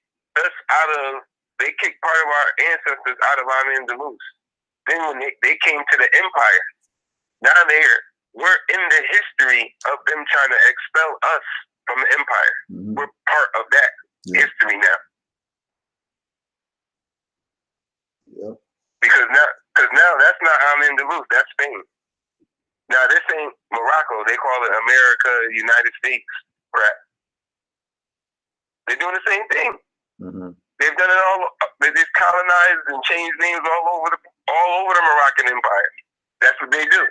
Speaker 7: part of our ancestors out of Al-Andalus. Then when they came to the empire, now we're in the history of them trying to expel us from the empire. Mm-hmm. We're part of that history now.
Speaker 6: Yep.
Speaker 7: Because now that's not Al-Andalus, that's Spain. Now this ain't Morocco. They call it America, United States, right? They're doing the same thing.
Speaker 6: Mm-hmm.
Speaker 7: They've done it all. They've colonized and changed names all over the Moroccan Empire. That's what they do.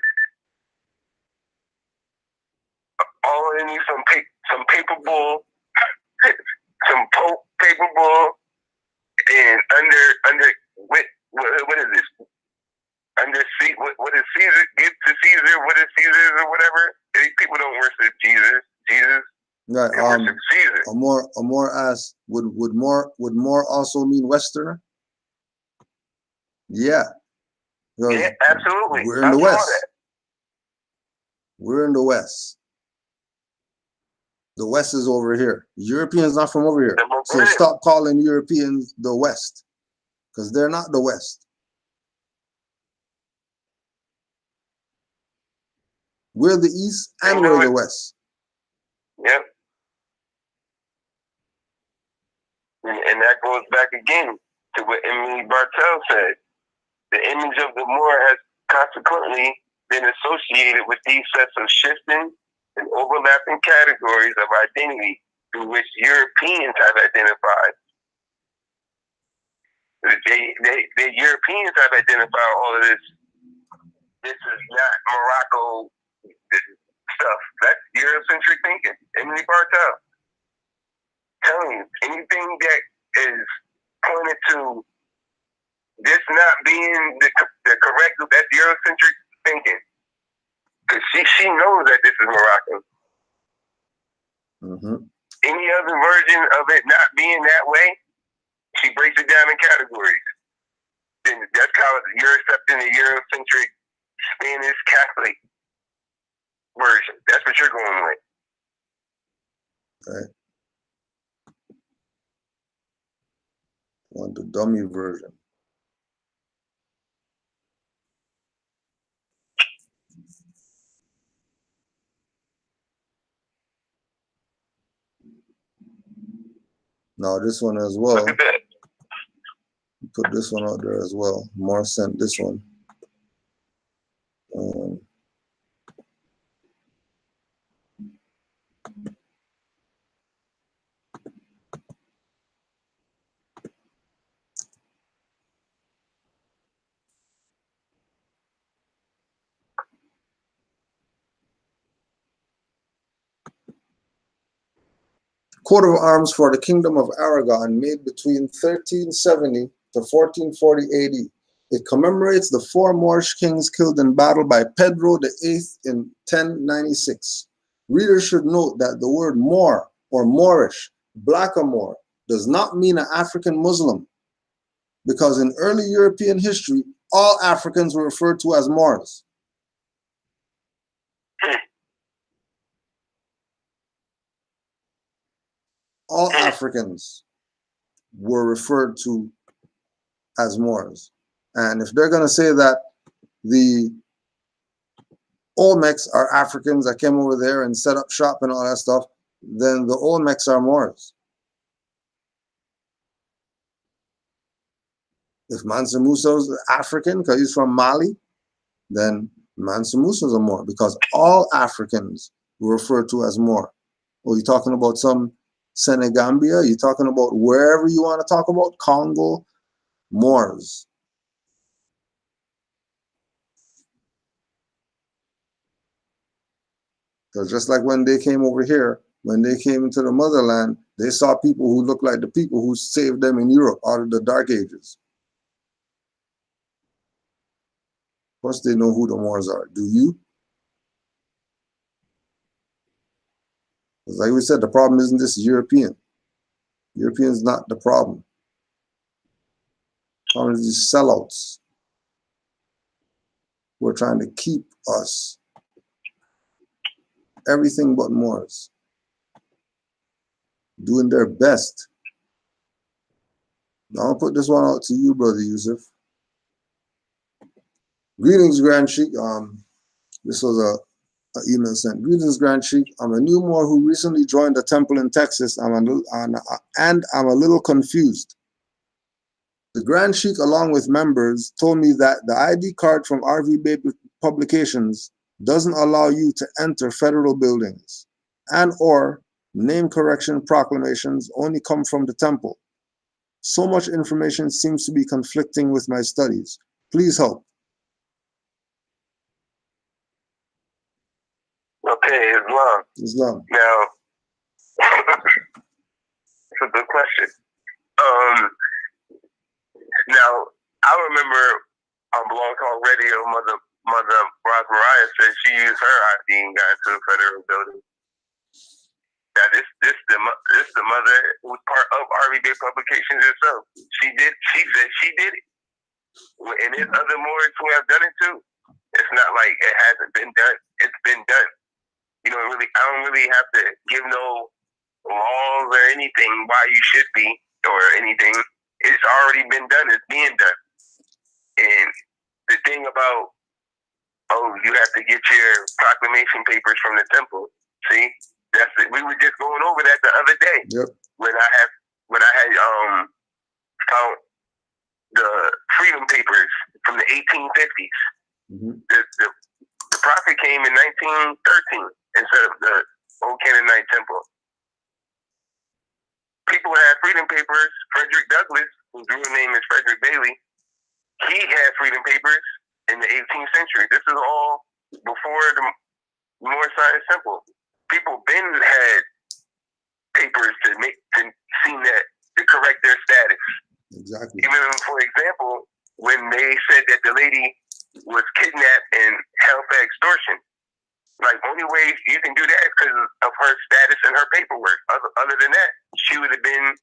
Speaker 7: All they need some paper bull, some Pope paper bull, and under what is this? Under what is Caesar? Give to Caesar what is Caesar's or whatever. These people don't worship Jesus.
Speaker 6: Right.
Speaker 7: They worship Caesar.
Speaker 6: Amor asks, would more also mean Westerner? Yeah.
Speaker 7: Yeah, absolutely.
Speaker 6: We're in the West. We're in the West. The West is over here. Europeans not from over here. So stop calling Europeans the West, because they're not the West. We're the East and we're the West.
Speaker 7: Yep. And that goes back again to what Emily Bartel said. The image of the Moor has consequently been associated with these sets of shifting and overlapping categories of identity through which Europeans have identified. The Europeans have identified all of this. This is not Morocco stuff. That's Eurocentric thinking. Emily Bartel. Telling you, anything that is pointed to this not being the correct, that's Eurocentric thinking. Because she knows that this is Moroccan.
Speaker 6: Mm-hmm.
Speaker 7: Any other version of it not being that way, she breaks it down in categories. Then that's how you're accepting the Eurocentric Spanish Catholic version. That's what you're going with.
Speaker 6: Right. Want the dummy version. Now this one as well.
Speaker 7: Look at that.
Speaker 6: Put this one out there as well. More sent this one. Coat of arms for the Kingdom of Aragon, made between 1370 to 1440 AD. It commemorates the 4 Moorish kings killed in battle by Pedro VIII in 1096. Readers should note that the word Moor or Moorish, Blackamoor, does not mean an African Muslim, because in early European history, all Africans were referred to as Moors. All Africans were referred to as Moors. And if they're going to say that the Olmecs are Africans that came over there and set up shop and all that stuff, then the Olmecs are Moors. If Mansa Musa's African, because he's from Mali, then Mansa Musa's a Moor, because all Africans were referred to as Moor. Or you're talking about some Senegambia, you're talking about wherever you want to talk about, Congo, Moors. Because just like when they came over here, when they came into the motherland, they saw people who looked like the people who saved them in Europe out of the Dark Ages. Plus, they know who the Moors are. Do you? Because like we said, the problem isn't this European. Europeans not the problem. The problem is these sellouts who are trying to keep us everything but Moors, doing their best. Now I'll put this one out to you, Brother Yusuf. Greetings, Grand Sheik. This was a email sent. Greetings, Grand Sheik. I'm a new Moor who recently joined a temple in Texas. I'm a little confused. The Grand Sheik, along with members, told me that the ID card from RV Bay Publications doesn't allow you to enter federal buildings, and or name correction proclamations only come from the temple. So much information seems to be conflicting with my studies. Please help.
Speaker 7: Okay, Islam.
Speaker 6: Islam.
Speaker 7: Now, it's a good question. Now, I remember on Blog Talk Radio, Mother Roz Mariah said she used her ID and got into a federal building. Now, this the mother who's part of RV Bay Publications herself. She said she did it. And there's other Moors who have done it too. It's not like it hasn't been done. It's been done. You know, really, I don't really have to give no laws or anything why you should be or anything. It's already been done. It's being done. And the thing about, you have to get your proclamation papers from the temple. See, that's it. We were just going over that the other day.
Speaker 6: Yep.
Speaker 7: When I had found the freedom papers from the 1850s.
Speaker 6: Mm-hmm.
Speaker 7: The prophet came in 1913 instead of the old Canaanite temple. People had freedom papers. Frederick Douglass, whose real name is Frederick Bailey, he had freedom papers in the 18th century. This is all before the Moor Science Temple. People then had papers to seem that to correct their status.
Speaker 6: Exactly.
Speaker 7: Even, for example, when they said that the lady was kidnapped and held for extortion, like, only way you can do that is because of her status and her paperwork. Other than that, she would have been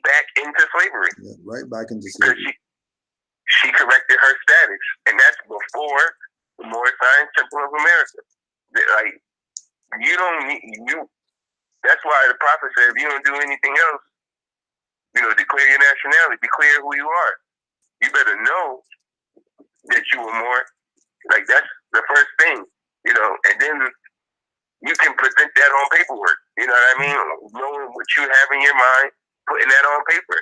Speaker 7: back into slavery.
Speaker 6: Yeah, right back into
Speaker 7: Because
Speaker 6: slavery.
Speaker 7: she corrected her status, and that's before the Moor Science Temple of America. Like, that's why the prophet said, if you don't do anything else, declare your nationality, declare who you are. You better know that you were Moor. Like, that's the first thing, and then you can present that on paperwork. You know what I mean? Knowing what you have in your mind, putting that on paper,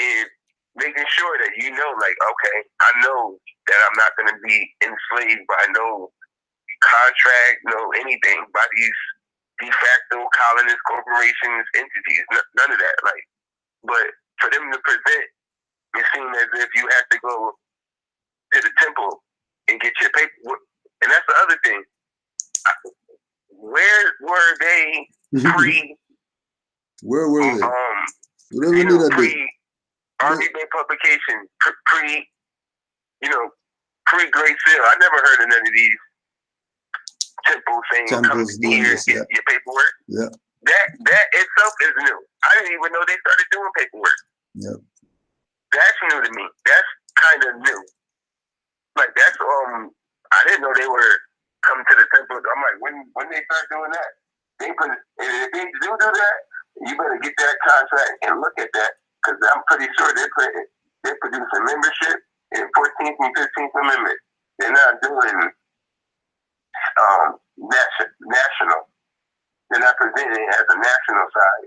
Speaker 7: and making sure that like, okay, I know that I'm not going to be enslaved by no contract, no anything, by these de facto colonist corporations, entities, none of that. Like, but for them to present, it seems as if you have to go to the temple and get your paperwork. And that's the other thing. Where were they pre?
Speaker 6: Where were they?
Speaker 7: Army Bay publication, pre Great Seal. I never heard of none of these temples saying come here and get your paperwork.
Speaker 6: Yeah.
Speaker 7: That itself is new. I didn't even know they started doing paperwork.
Speaker 6: Yep.
Speaker 7: That's new to me. That's kind of new. Like, that's I didn't know they were coming to the temple. I'm like, when they start doing that, if they do that, you better get that contract and look at that, because I'm pretty sure they're producing membership in 14th and 15th Amendment. They're not doing national. They're not presenting it as a national side,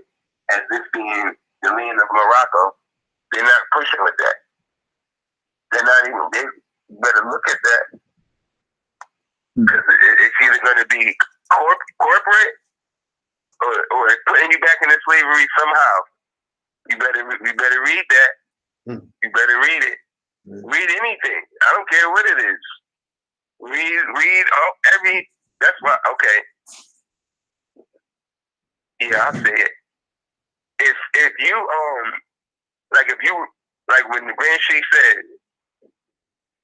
Speaker 7: as this being the land of Morocco. They're not pushing with that. They better look at that. Because it's either going to be corporate or putting you back into slavery somehow. You better read that. You better read it. Read anything. I don't care what it is. Read that's why, okay. Yeah, I'll say it. If you, like when the Grand Sheik said,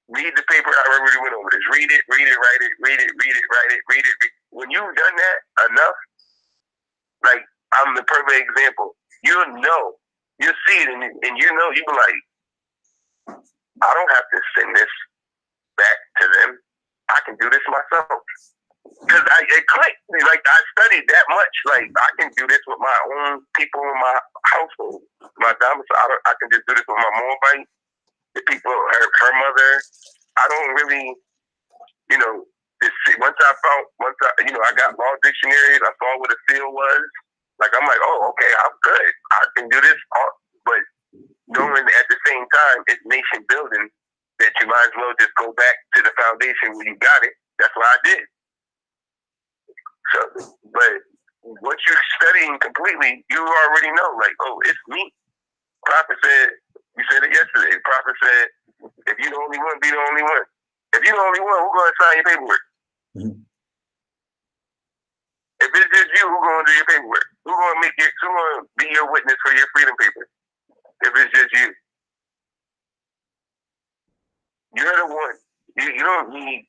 Speaker 7: Read the paper. I already went over this. Read it, write it, write it. When you've done that enough, like I'm the perfect example. You'll know. You'll see it, and you'll be like, I don't have to send this back to them. I can do this myself. Because it clicked. Like, I studied that much. Like, I can do this with my own people in my household, my domicile. I can just do this with my mom, the people, her mother. I don't really, once I got law dictionaries, I saw what a field was. Like, I'm like, oh, okay, I'm good. I can do this. But knowing at the same time, it's nation building, that you might as well just go back to the foundation where you got it. That's what I did. So, but once you're studying completely, you already know, like, oh, it's me. Prophet said, you said it yesterday. Prophet said, if you're the only one, be the only one. If you're the only one, who's going to sign your paperwork? Mm-hmm. If it's just you, who's going to do your paperwork? Who's going to be your witness for your freedom paper? If it's just you. You're the one. You don't need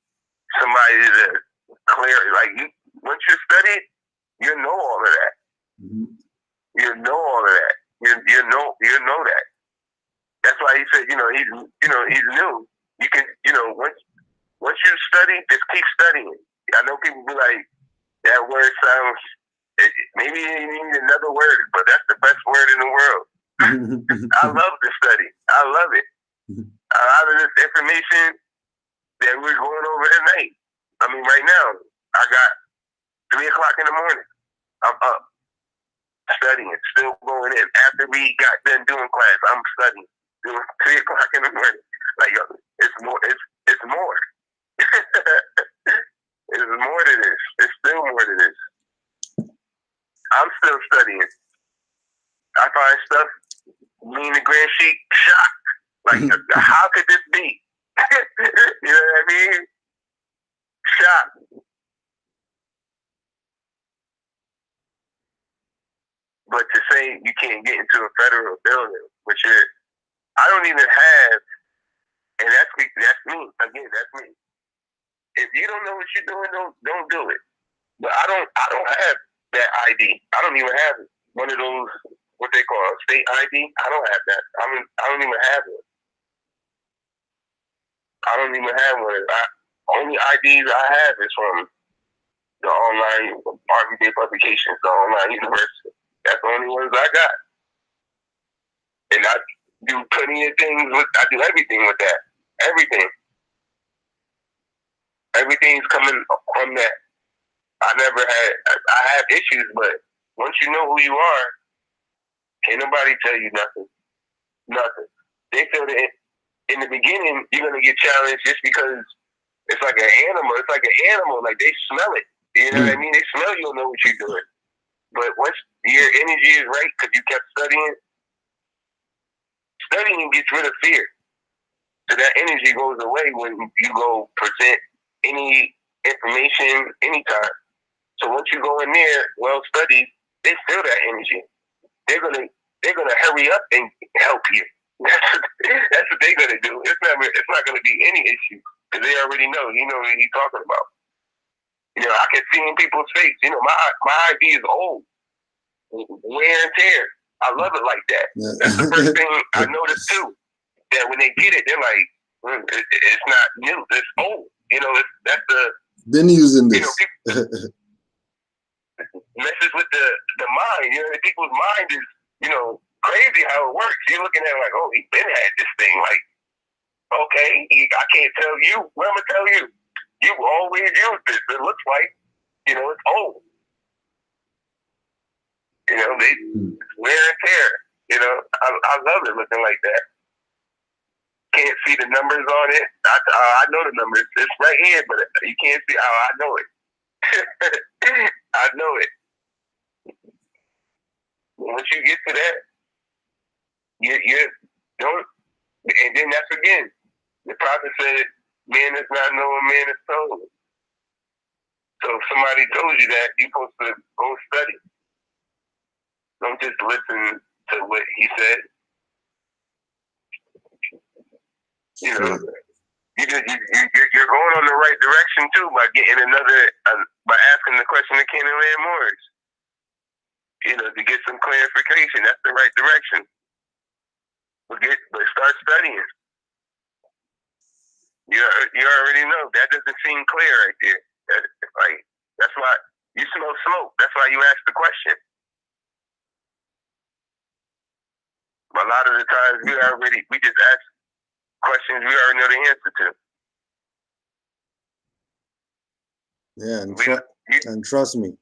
Speaker 7: somebody to clear, like, once you study, you know all of that. Mm-hmm. You know all of that. You know that. That's why he said, he's new. You can, once you study, just keep studying. I know people be like, that word sounds, maybe you need another word, but that's the best word in the world. I love to study. I love it. A lot of this information that we're going over tonight. I mean, right now, I got 3 o'clock in the morning. I'm up studying, still going in. After we got done doing class, I'm studying. Doing 3 o'clock in the morning. Like, it's more. It's more. It's more to this. It's still more to this. I'm still studying. I find stuff, me and the Grand Sheik, shocked. Like, how could this be? You know what I mean? Shocked. But to say you can't get into a federal building, which I don't even have, and that's me. Again, that's me. If you don't know what you're doing, don't do it. But I don't have that ID. I don't even have one of those, what they call state ID. I don't have that. I don't even have it. I don't even have one. Only IDs I have is from the online RVJ publications, the online university. That's the only ones I got. And I do plenty of things I do everything with that. Everything. Everything's coming from that. I have issues, but once you know who you are, can't nobody tell you nothing. Nothing. They feel that in the beginning, you're going to get challenged just because it's like an animal. It's like an animal. Like, they smell it. You know what I mean? They smell you and know what you're doing. But once your energy is right, because you kept studying gets rid of fear. So that energy goes away when you go present any information anytime. So once you go in there, well studied, they feel that energy. They're gonna hurry up and help you. That's what they're gonna do. It's not gonna be any issue because they already know. You know what he's talking about. I can see in people's face. My ID is old, wear and tear. I love it like that. Yeah. That's the first thing I noticed too. That when they get it, they're like, it's not new. It's old. That's the
Speaker 6: been using this.
Speaker 7: Messes with the mind. People's mind is crazy how it works. You're looking at it like, oh, he's been had this thing. Like, okay, I can't tell you. What I'm gonna tell you? You always use this. It looks like it's old. They wear and tear. I love it looking like that. Can't see the numbers on it. I know the numbers. It's right here, but you can't see. I know it. I know it. Once you get to that, you don't. And then that's again. The prophet said, "Man is not known, man is told." So if somebody told you that, you're supposed to go study. Don't just listen to what he said. You you're going on the right direction too by getting by asking the question to Canaanland Moors. To get some clarification. That's the right direction. But start studying. You already know that doesn't seem clear right there. That's why you smell smoke. That's why you ask the question. A lot of the times we just ask questions we already know the answer to.
Speaker 6: Yeah, and trust me,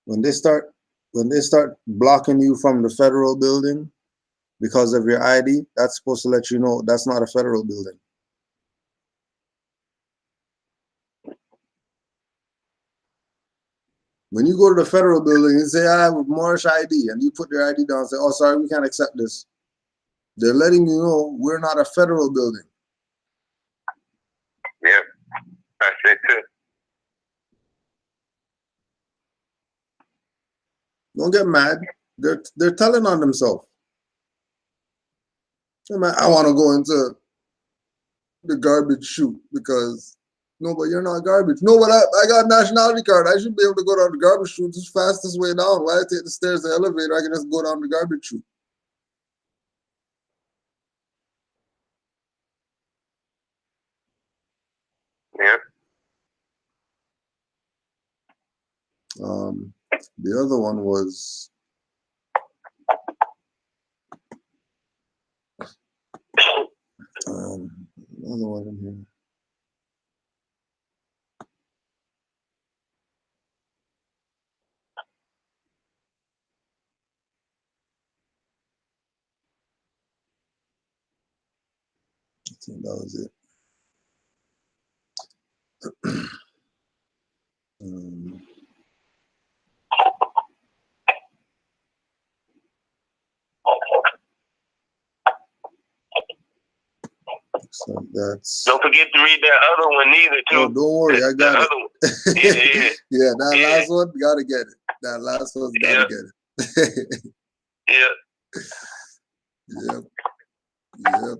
Speaker 6: when they start blocking you from the federal building because of your ID, that's supposed to let you know that's not a federal building. When you go to the federal building and say, I have a Moorish ID, and you put your ID down and say, oh, sorry, we can't accept this, they're letting you know we're not a federal building.
Speaker 7: Yeah, that's it too.
Speaker 6: Don't get mad. They're telling on themselves. I want to go into the garbage chute because no, but you're not garbage. No, but I got a nationality card. I should be able to go down the garbage chute. It's the fastest way down. Why take the stairs, the elevator? I can just go down the garbage chute.
Speaker 7: Yeah.
Speaker 6: The other one was another one in here. I think that was it. So that's.
Speaker 7: Don't forget to read that other one either, too.
Speaker 6: Oh, don't worry, I got
Speaker 7: it.
Speaker 6: Yeah, that last one, gotta get it. That last one's gotta get it. Yep.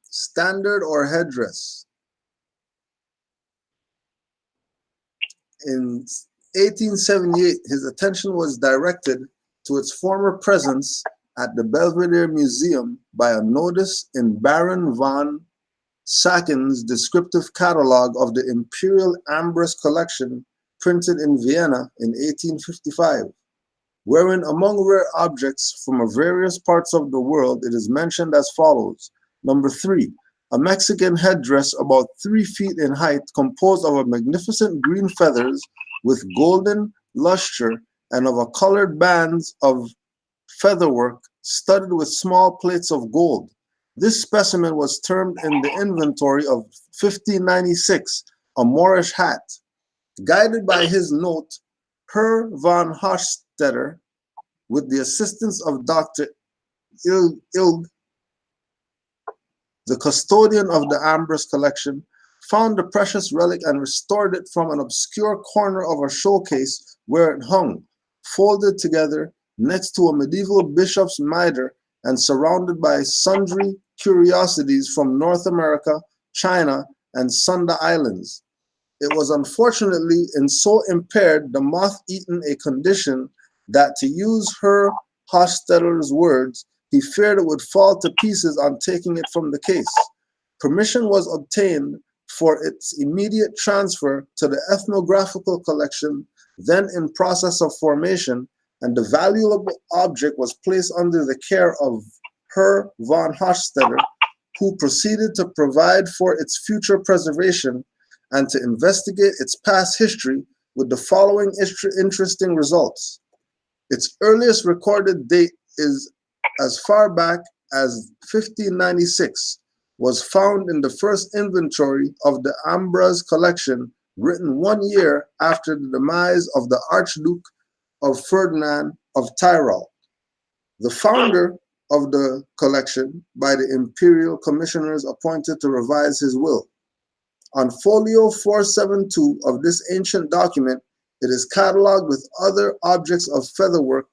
Speaker 6: Standard or headdress. In 1878, his attention was directed to its former presence at the Belvedere Museum by a notice in Baron von Sacken's descriptive catalog of the Imperial Ambrose collection printed in Vienna in 1855, wherein among rare objects from various parts of the world it is mentioned as follows. Number 3, a Mexican headdress about 3 feet in height composed of a magnificent green feathers with golden lustre and of a colored bands of featherwork studded with small plates of gold. This specimen was termed in the inventory of 1596 a Moorish hat. Guided by his note, Herr von Hochstetter, with the assistance of Dr. Ilg, the custodian of the Ambrose collection, found the precious relic and restored it from an obscure corner of a showcase where it hung, folded together next to a medieval bishop's mitre and surrounded by sundry curiosities from North America, China, and Sunda Islands. It was unfortunately in so impaired the moth-eaten a condition that, to use Herr Hochstetter's words, he feared it would fall to pieces on taking it from the case. Permission was obtained for its immediate transfer to the ethnographical collection, then in process of formation, and the valuable object was placed under the care of Herr von Hochstetter, who proceeded to provide for its future preservation and to investigate its past history with the following interesting results. Its earliest recorded date is as far back as 1596, was found in the first inventory of the Ambrose collection, written 1 year after the demise of the Archduke of Ferdinand of Tyrol. The founder of the collection by the imperial commissioners appointed to revise his will. On folio 472 of this ancient document, it is catalogued with other objects of featherwork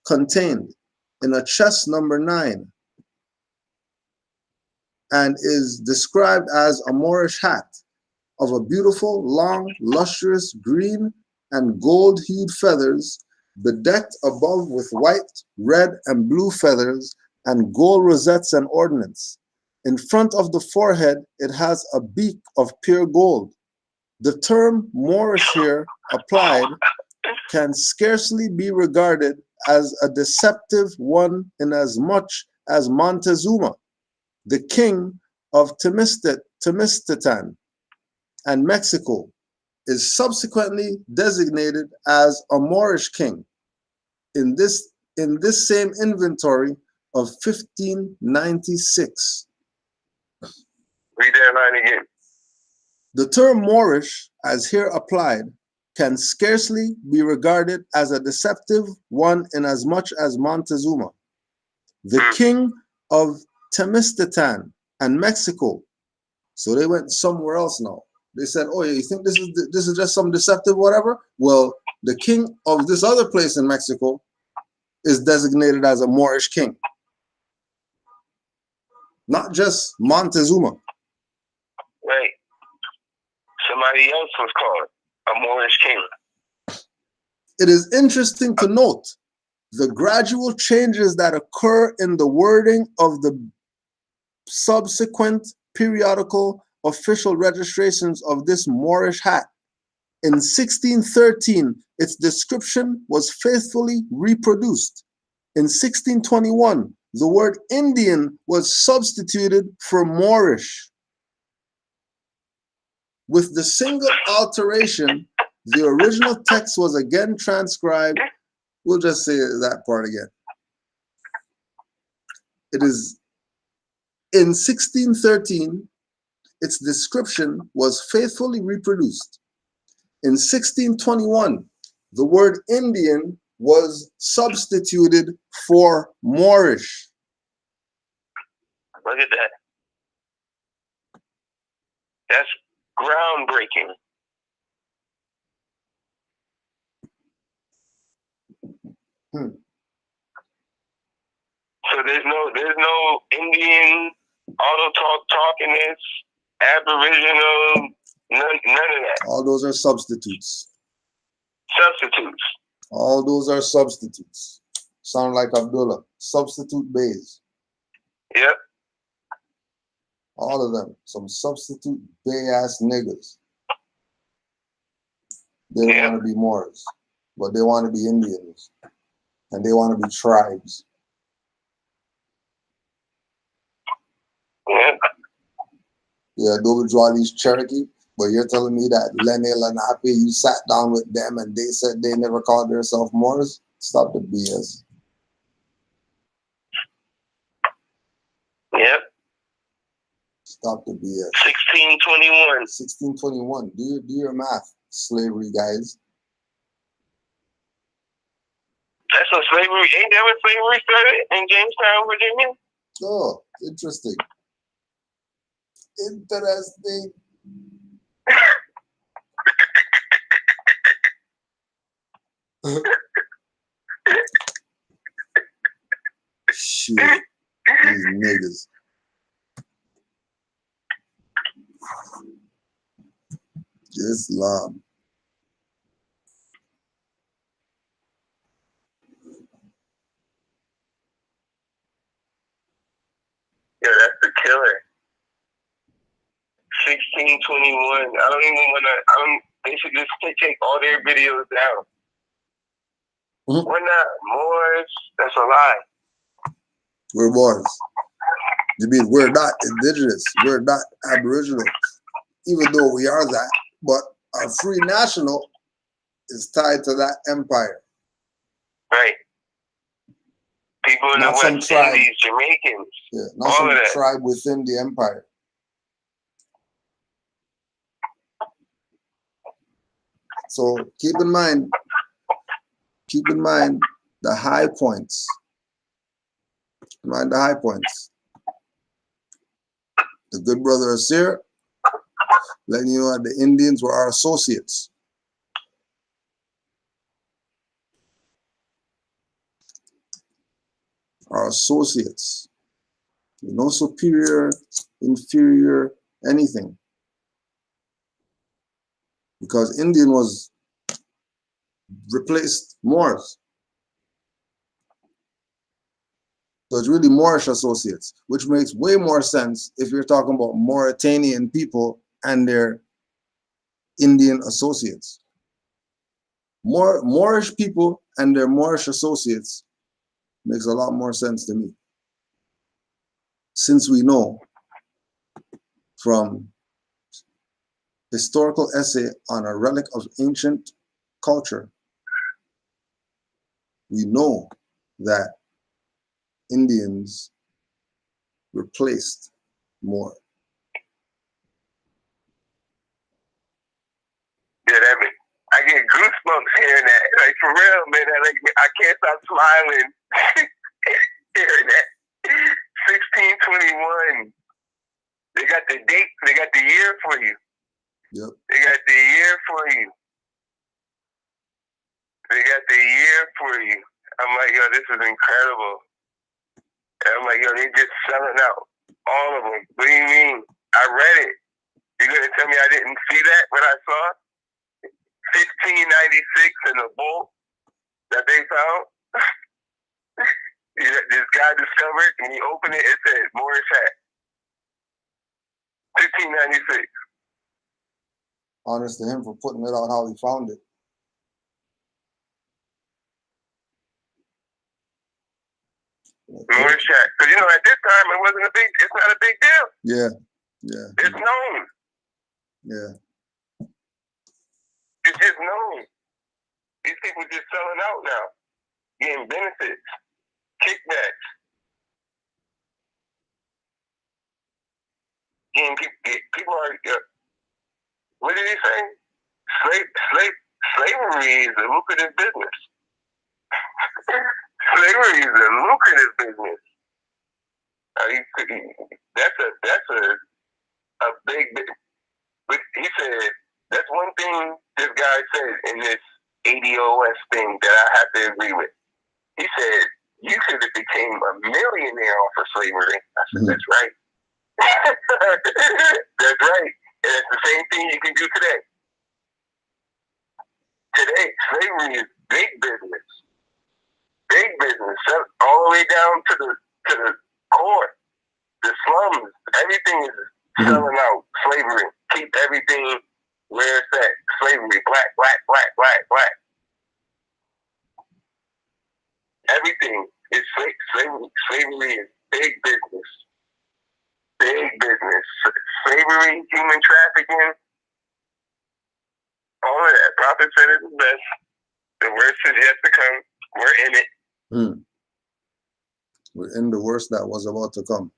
Speaker 6: contained. in a chest number 9 and is described as a Moorish hat of a beautiful, long, lustrous green and gold-hued feathers, bedecked above with white, red, and blue feathers and gold rosettes and ornaments. In front of the forehead, it has a beak of pure gold. The term Moorish here applied can scarcely be regarded as a deceptive one inasmuch as Montezuma, the king of Temistitan and Mexico, is subsequently designated as a Moorish king in this same inventory of 1596.
Speaker 7: Read that line again.
Speaker 6: The term Moorish, as here applied, can scarcely be regarded as a deceptive one inasmuch as Montezuma, the king of Temistitan and Mexico. So they went somewhere else now. They said, oh, you think this is just some deceptive whatever? Well, the king of this other place in Mexico is designated as a Moorish king. Not just Montezuma.
Speaker 7: Right. Somebody else was called a Moorish king.
Speaker 6: It is interesting to note the gradual changes that occur in the wording of the subsequent periodical official registrations of this Moorish hat. In 1613, its description was faithfully reproduced. In 1621, the word Indian was substituted for Moorish. With the single alteration, the original text was again transcribed. We'll just say that part again. It is in 1613, its description was faithfully reproduced. In 1621, the word Indian was substituted for Moorish.
Speaker 7: Look at that. That's groundbreaking. So there's no Indian Autochthons, Aboriginal, none of that.
Speaker 6: All those are substitutes.
Speaker 7: Substitutes.
Speaker 6: All those are substitutes. Sound like Abdullah. Substitute bays.
Speaker 7: Yep.
Speaker 6: All of them. Some substitute bay-ass niggas. They don't want to be Moors, but they want to be Indians. And they want to be tribes.
Speaker 7: Yep.
Speaker 6: Yeah, those Jwali's Cherokee. But you're telling me that Lenny Lenape, you sat down with them and they said they never called themselves Moors? Stop the BS.
Speaker 7: Yep.
Speaker 6: Stop the BS.
Speaker 7: 1621.
Speaker 6: 1621. Do your math, slavery guys.
Speaker 7: That's when slavery, ain't that when slavery started in Jamestown, Virginia?
Speaker 6: Oh, interesting. Interesting. Shit, these niggas. Islam.
Speaker 7: Yeah, that's the killer. 1621. I don't even want to. They should just take all their videos down.
Speaker 6: Mm-hmm.
Speaker 7: We're not Moors. That's a lie.
Speaker 6: We're Moors. You mean we're not indigenous? We're not Aboriginal, even though we are that. But our free national is tied to that empire.
Speaker 7: Right. People in
Speaker 6: Not
Speaker 7: the
Speaker 6: some
Speaker 7: West
Speaker 6: tribe.
Speaker 7: Indies, Jamaicans.
Speaker 6: Yeah, not
Speaker 7: all
Speaker 6: some
Speaker 7: of that.
Speaker 6: tribe within the empire. So keep in mind the high points. Mind the high points. The good brother Asir letting you know that the Indians were our associates. are associates. No superior, inferior, anything. Because Indian was replaced Moors. So it's really Moorish associates, which makes way more sense if you're talking about Mauritanian people and their Indian associates. Moorish people and their Moorish associates makes a lot more sense to me. Since we know from historical essay on a relic of ancient culture, we know that Indians replaced Moor.
Speaker 7: Yeah, I get goosebumps hearing that. Like, for real, man. I can't stop smiling hearing that. 1621. They got the date. They got the year for you.
Speaker 6: Yep.
Speaker 7: They got the year for you. They got the year for you. I'm like, yo, this is incredible. And I'm like, yo, they just selling out. All of them. What do you mean? I read it. You gonna tell me I didn't see that when I saw it? 1596 in the bull that they found. This guy discovered, and he opened it. It said Moorish hat. 1596.
Speaker 6: Honest to him for putting it out how he found it.
Speaker 7: Moorish hat. Because at this time it wasn't it's not a big deal.
Speaker 6: Yeah. Yeah.
Speaker 7: It's known.
Speaker 6: Yeah.
Speaker 7: It's just known. These people just selling out now. Getting benefits. Kickbacks. People are, what did he say? Slavery is a lucrative business. Slavery is a lucrative business. That's a big. But he said that's one thing this guy said in this ADOS thing that I have to agree with. He said you could have became a millionaire off of slavery. I said that's right. That's right. And it's the same thing you can do today. Today, slavery is big business. Big business. All the way down to the core. The slums. Everything is selling out. Slavery. Keep everything where it's at. Slavery. Black, black, black, black, black. Everything is slavery. Slavery is big business. Big business. Slavery, human trafficking, all of that. Prophet said it the best. The worst is yet to come. We're in it.
Speaker 6: We're in the worst that was about to come.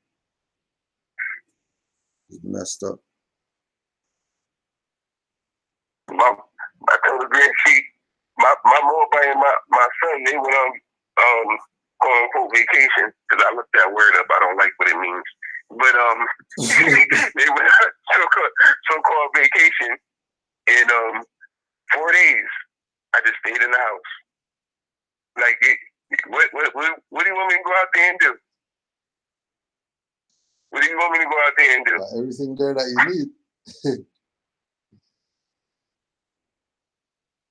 Speaker 6: It's messed up.
Speaker 7: I told the Grand Chief, my mobile and my son, they went on quote unquote vacation, because I looked that word up. I don't like what it means. But they went on so-called vacation, and 4 days I just stayed in the house. Like, what do you want me to go out there and do? What do you want me to go out there and do?
Speaker 6: Everything there that you need.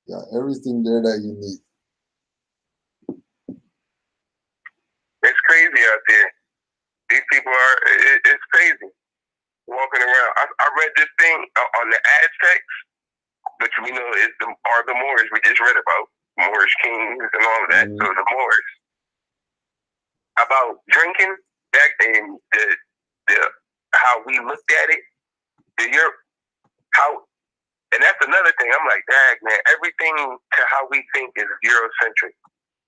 Speaker 6: Yeah, everything there that you need.
Speaker 7: It's crazy out there. These people it's crazy. Walking around. I read this thing on the Aztecs, which we know are the Moors we just read about. Moorish kings and all of that. So the Moors. About drinking back in the how we looked at it. And that's another thing. I'm like, dang, man, everything to how we think is Eurocentric.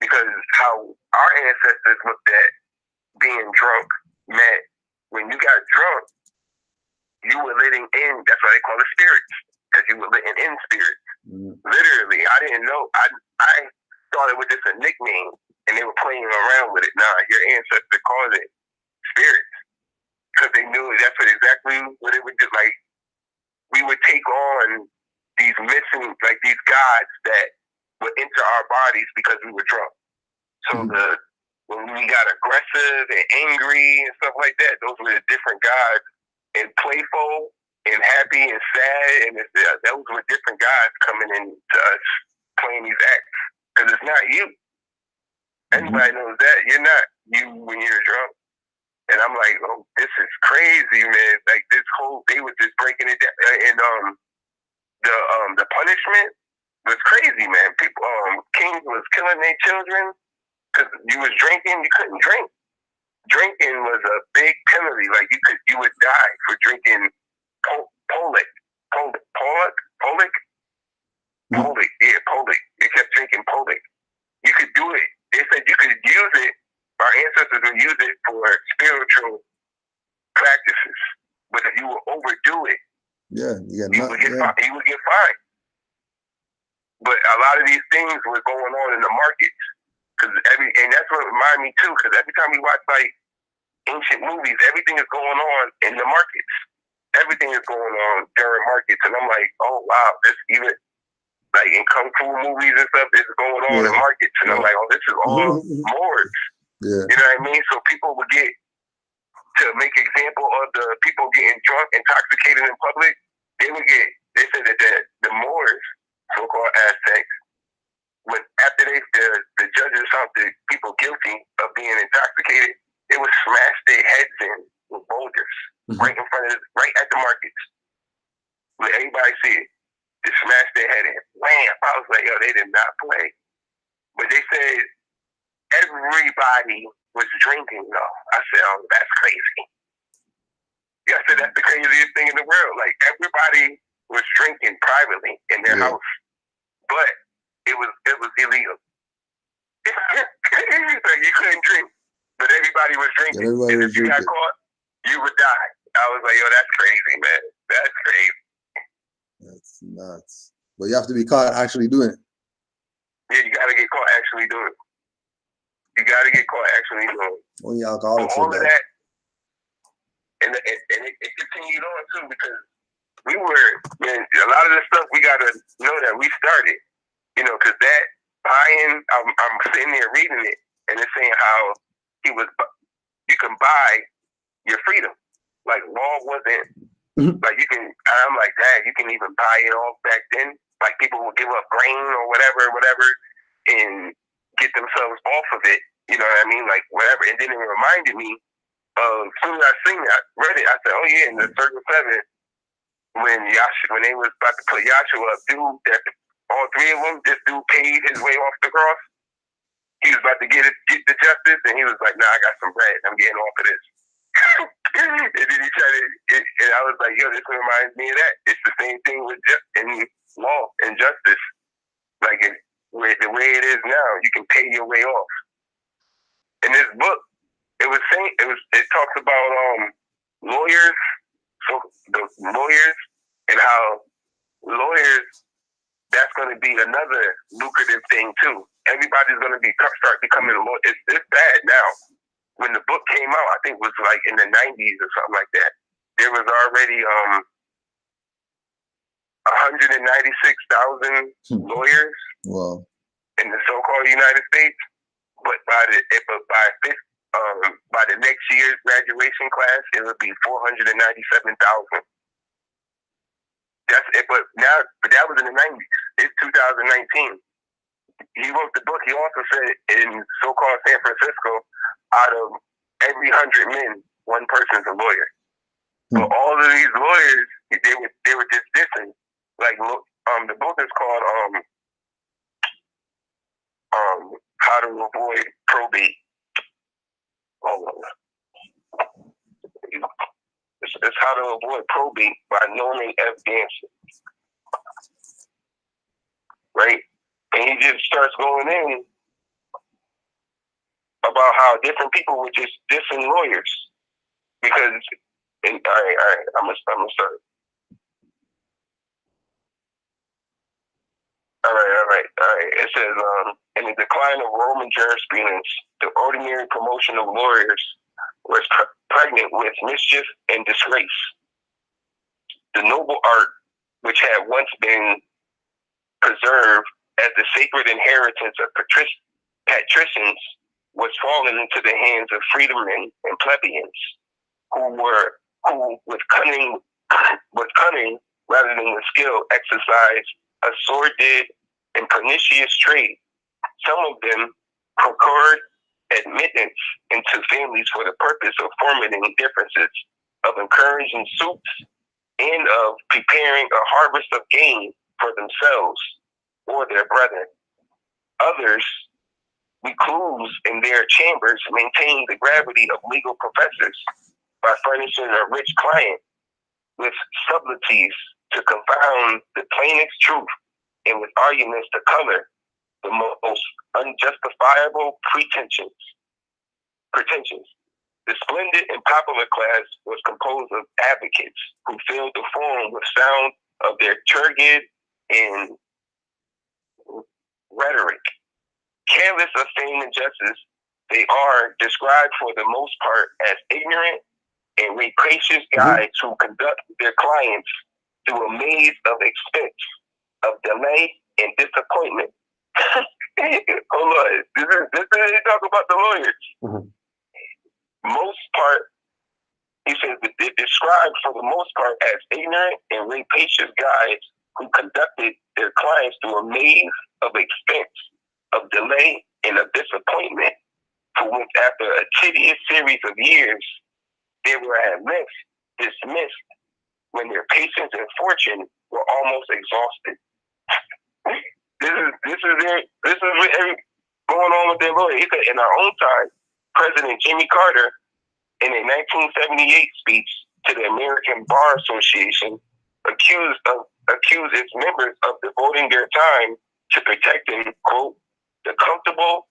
Speaker 7: Because how our ancestors looked at being drunk meant when you got drunk, you were letting in, that's why they call it spirits, because you were letting in spirits. Literally, I didn't know. I thought it was just a nickname, and they were playing around with it. Nah, your ancestor called it spirits, because they knew that's exactly what it would do. Like, we would take on these missing, like these gods that would enter our bodies because we were drunk. So when we got aggressive and angry and stuff like that, those were the different gods. And playful and happy and sad, and those were different gods coming in to us playing these acts. Because it's not you. Everybody knows that. You're not you when you're drunk. And I'm like, oh, this is crazy, man. Like this whole, they were just breaking it down. And the punishment was crazy, man. People, kings was killing their children because you was drinking. You couldn't drink. Drinking was a big penalty. Like you would die for drinking Polic. Yeah, Polic. They kept drinking Polic. You could do it. They said you could use it. Our ancestors would use it for spiritual practices. But if you would overdo it, you would get fined. But a lot of these things were going on in the markets. And that's what reminded me too, because every time we watch like ancient movies, everything is going on in the markets. Everything is going on during markets. And I'm like, oh wow, this even like in Kung Fu movies and stuff, this is going on in markets. And I'm like, oh, this is all morals.
Speaker 6: Yeah.
Speaker 7: You know what I mean? So people would get to make example of the people getting drunk, intoxicated in public. They said that the Moors, so-called Aztecs, when after the judges found the people guilty of being intoxicated, they would smash their heads in with boulders right at the markets. Let everybody see it. They smashed their head in. Wham! I was like, yo, they did not play. But they said everybody was drinking though. I said, oh, that's crazy. Yeah, I said that's the craziest thing in the world. Like everybody was drinking privately in their house, but it was illegal. Like you couldn't drink, but everybody was drinking. And if you got caught, you would die. I was like, yo, that's crazy, man. That's crazy.
Speaker 6: That's nuts. But you have to be caught actually doing it.
Speaker 7: Yeah, you gotta get caught actually doing it. You gotta get caught actually doing it.
Speaker 6: Only alcoholics.
Speaker 7: All of that, and it continued on too, because we were, man, a lot of this stuff we gotta know that we started, you know, because that buying, I'm sitting there reading it, and it's saying how you can buy your freedom. Like law wasn't, like you can, I'm like, dad, you can even buy it off back then. Like people would give up grain or whatever, and get themselves off of it. You know what I mean? Like whatever. And then it reminded me of, as soon as I read it, I said, oh yeah, in the Circle 7, when they was about to put Yahshua up, all three of them, this dude paid his way off the cross. He was about to get the justice, and he was like, nah, I got some bread. I'm getting off of this. And then he tried to, and I was like, yo, this reminds me of that. It's the same thing with in law and justice. Like the way it is now, you can pay your way off. In this book, it talks about lawyers, so the lawyers, and how lawyers, that's going to be another lucrative thing too. Everybody's going to start becoming a lawyer. It's bad now. When the book came out, I think it was like in the 90s or something like that. There was already 196,000 lawyers in the so-called United States. But by the next year's graduation class, it would be 497,000. That's it. But that was in the 90s. It's 2019. He wrote the book. He also said in so-called San Francisco, out of every 100 men, one person's a lawyer. But all of these lawyers, they were just dissing. Like the book is called How to Avoid Probate. It's How to Avoid Probate by Norman F. Danson. Right? And he just starts going in about how different people were just dissing lawyers. Because, all right, I'm gonna start. All right. It says, in the decline of Roman jurisprudence, the ordinary promotion of lawyers was pregnant with mischief and disgrace. The noble art, which had once been preserved as the sacred inheritance of patricians, was falling into the hands of freedmen and plebeians who with cunning rather than with skill exercised a sordid and pernicious trade. Some of them procured admittance into families for the purpose of formatting differences, of encouraging suits, and of preparing a harvest of gain for themselves or their brethren. Others, recluse in their chambers, maintained the gravity of legal professors by furnishing a rich client with subtleties to confound the plainest truth and with arguments to color the most unjustifiable pretensions. The splendid and popular class was composed of advocates who filled the forum with sound of their turgid and rhetoric. Careless of fame and justice, they are described for the most part as ignorant and rapacious guides who conduct their clients through a maze of expense, of delay, and disappointment. Hold on, this is they talk about the lawyers. Most part, he says that they're described for the most part as ignorant and rapacious guides who conducted their clients through a maze of expense, of delay, and of disappointment, for which after a tedious series of years, they were at length dismissed when their patience and fortune were almost exhausted. This is going on with their lawyer. He said, in our own time, President Jimmy Carter, in a 1978 speech to the American Bar Association, accused its members of devoting their time to protecting, quote, the comfortable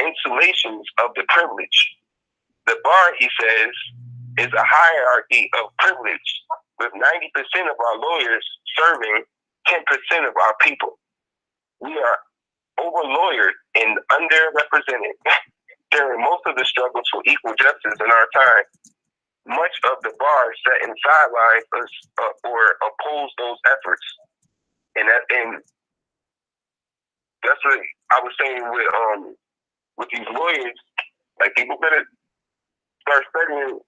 Speaker 7: insulations of the privilege. The bar, he says, is a hierarchy of privilege, with 90% of our lawyers serving 10% of our people. We are over-lawyered and underrepresented. During most of the struggles for equal justice in our time, much of the bar sat in sidelines or opposed those efforts. And that's what I was saying with these lawyers. Like, people better start studying,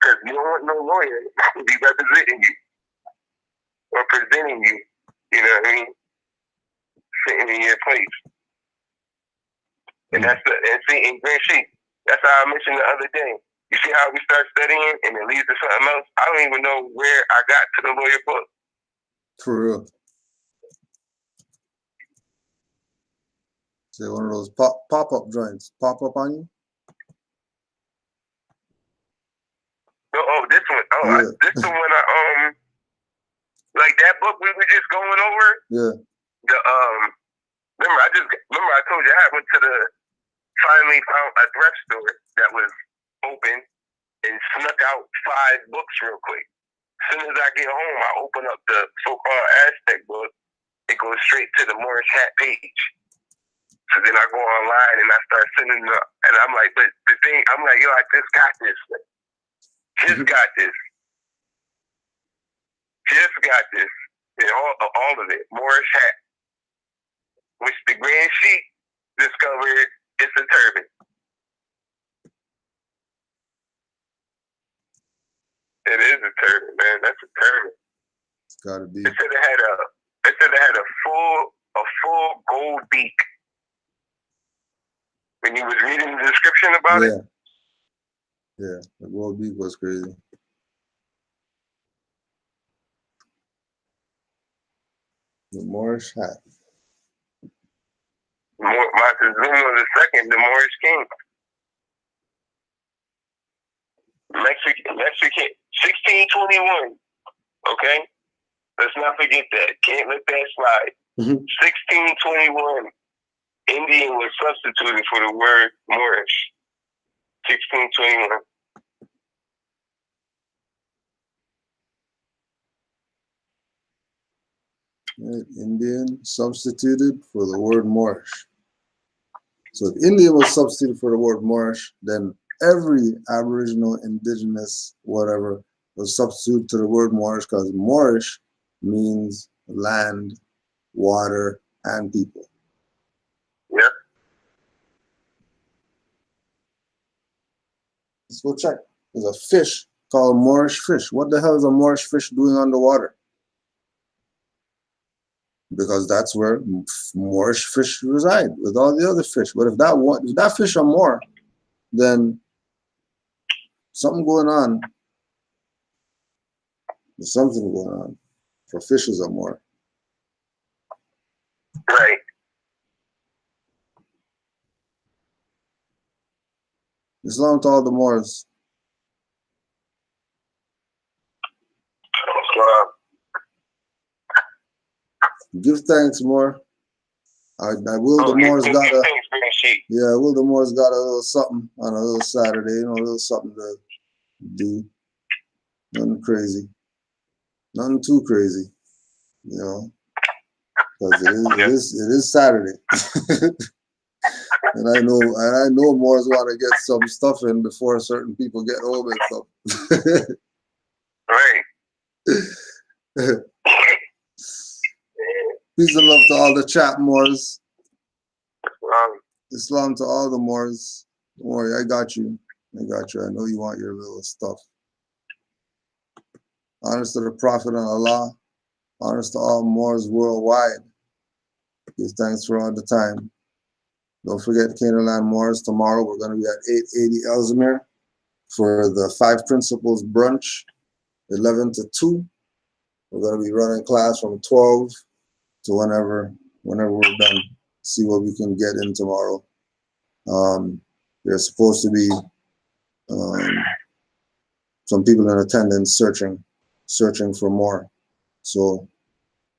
Speaker 7: because you don't want no lawyer to be representing you or presenting you. You know what I mean? Sitting in your place. And that's and Grand Sheik, that's how I mentioned the other day. You see how we start studying and it leads to something else? I don't even know where I got to the lawyer book.
Speaker 6: For real. So one of those pop-up joints pop up on you?
Speaker 7: Oh, this one. Oh, yeah. This the one like that book we were just going over?
Speaker 6: Yeah.
Speaker 7: Remember I told you I went to finally found a thrift store that was open and snuck out 5 books real quick. As soon as I get home, I open up the so-called Aztec book. It goes straight to the Moorish hat page. So then I go online and I start sending them, and I'm like, but the thing, I'm like, yo, I just got this. Just got this. Just got this. And all of it. Moorish hat. Which the Grand Sheik discovered it's a turban. It is a turban, man. That's a turban.
Speaker 6: It's gotta be.
Speaker 7: It said it had a full gold beak. When you was reading the description about it?
Speaker 6: Yeah, the gold beak was crazy. The Moorish hat.
Speaker 7: Montezuma II, the Moorish king. Mexican, 1621. Okay? Let's not forget that. Can't let that slide. 1621. Indian was substituted for the word Moorish. 1621.
Speaker 6: Indian substituted for the word Moorish. So if Indian was substituted for the word Moorish, then every Aboriginal, Indigenous, whatever, was substituted to the word Moorish, because Moorish means land, water, and people.
Speaker 7: Yeah.
Speaker 6: Let's go check. There's a fish called Moorish fish. What the hell is a Moorish fish doing underwater? Because that's where Moorish fish reside with all the other fish. But if that fish are more, then something going on. There's something going on. For fishes are more.
Speaker 7: Right.
Speaker 6: Islam to all the Moors. Give thanks more. I will the Moors got a will the Moors got a little something on a little Saturday, you know, a little something to do. Nothing crazy. Nothing too crazy, you know. Because it is Saturday. and I know Moors want to get some stuff in before certain people get home and stuff.
Speaker 7: Right.
Speaker 6: Peace and love to all the chat Moors. Islam to all the Moors. Don't worry, I got you. I got you. I know you want your little stuff. Honors to the Prophet and Allah. Honors to all Moors worldwide. Give thanks for all the time. Don't forget Canaanland Moors. Tomorrow we're going to be at 880 Ellesmere for the 5 Principles brunch, 11 to 2. We're going to be running class from 12 to whenever we're done. See what we can get in tomorrow. There's supposed to be some people in attendance searching for more. So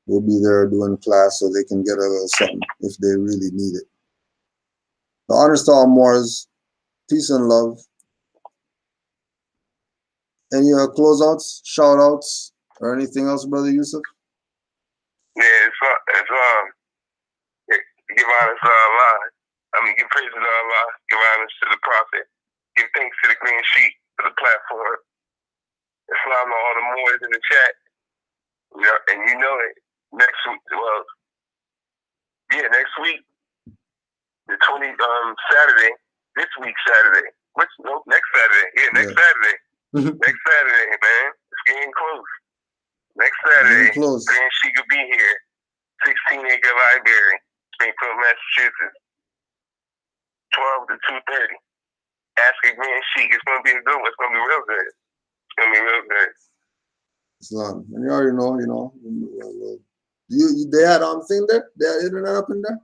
Speaker 6: we'll be there doing class so they can get a little something if they really need it. The honors to all Moors. Peace and love. Any closeouts, shout outs, or anything else, Brother Yusuf?
Speaker 7: Yeah, give honors to Allah. Give praise to Allah. Give honors to the Prophet. Give thanks to the Green Sheet for the platform. Islam to all the Moors in the chat. And you know it. Next week, the 20 Saturday. This week Saturday. Next Saturday. Yeah, next Saturday. Next Saturday, man. It's getting close. Next Saturday, Green Sheet will be here. 16-acre library, Springfield, Massachusetts. 12 to 2:30. Ask a Green Sheet. It's gonna be a good one. It's gonna be real good. It's gonna be real good.
Speaker 6: Islam. And you already know, you know. They had thing there? They had internet up in there?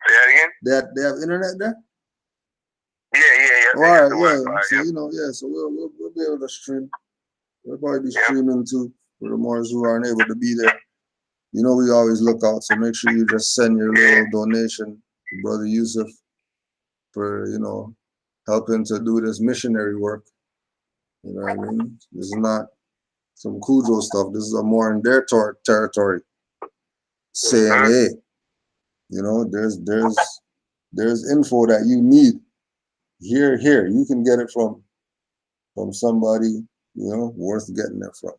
Speaker 7: Say that again?
Speaker 6: They have internet there?
Speaker 7: Yeah.
Speaker 6: All right, yeah. So you know, so we'll be able to stream. We'll probably be streaming too for the Moors who aren't able to be there. You know, we always look out, so make sure you just send your little donation to Brother Yusuf for, you know, helping to do this missionary work. You know what I mean? This is not some Cujo stuff. This is a more in their territory. Saying, hey, you know, there's info that you need. Here. You can get it from somebody, you know, worth getting it from.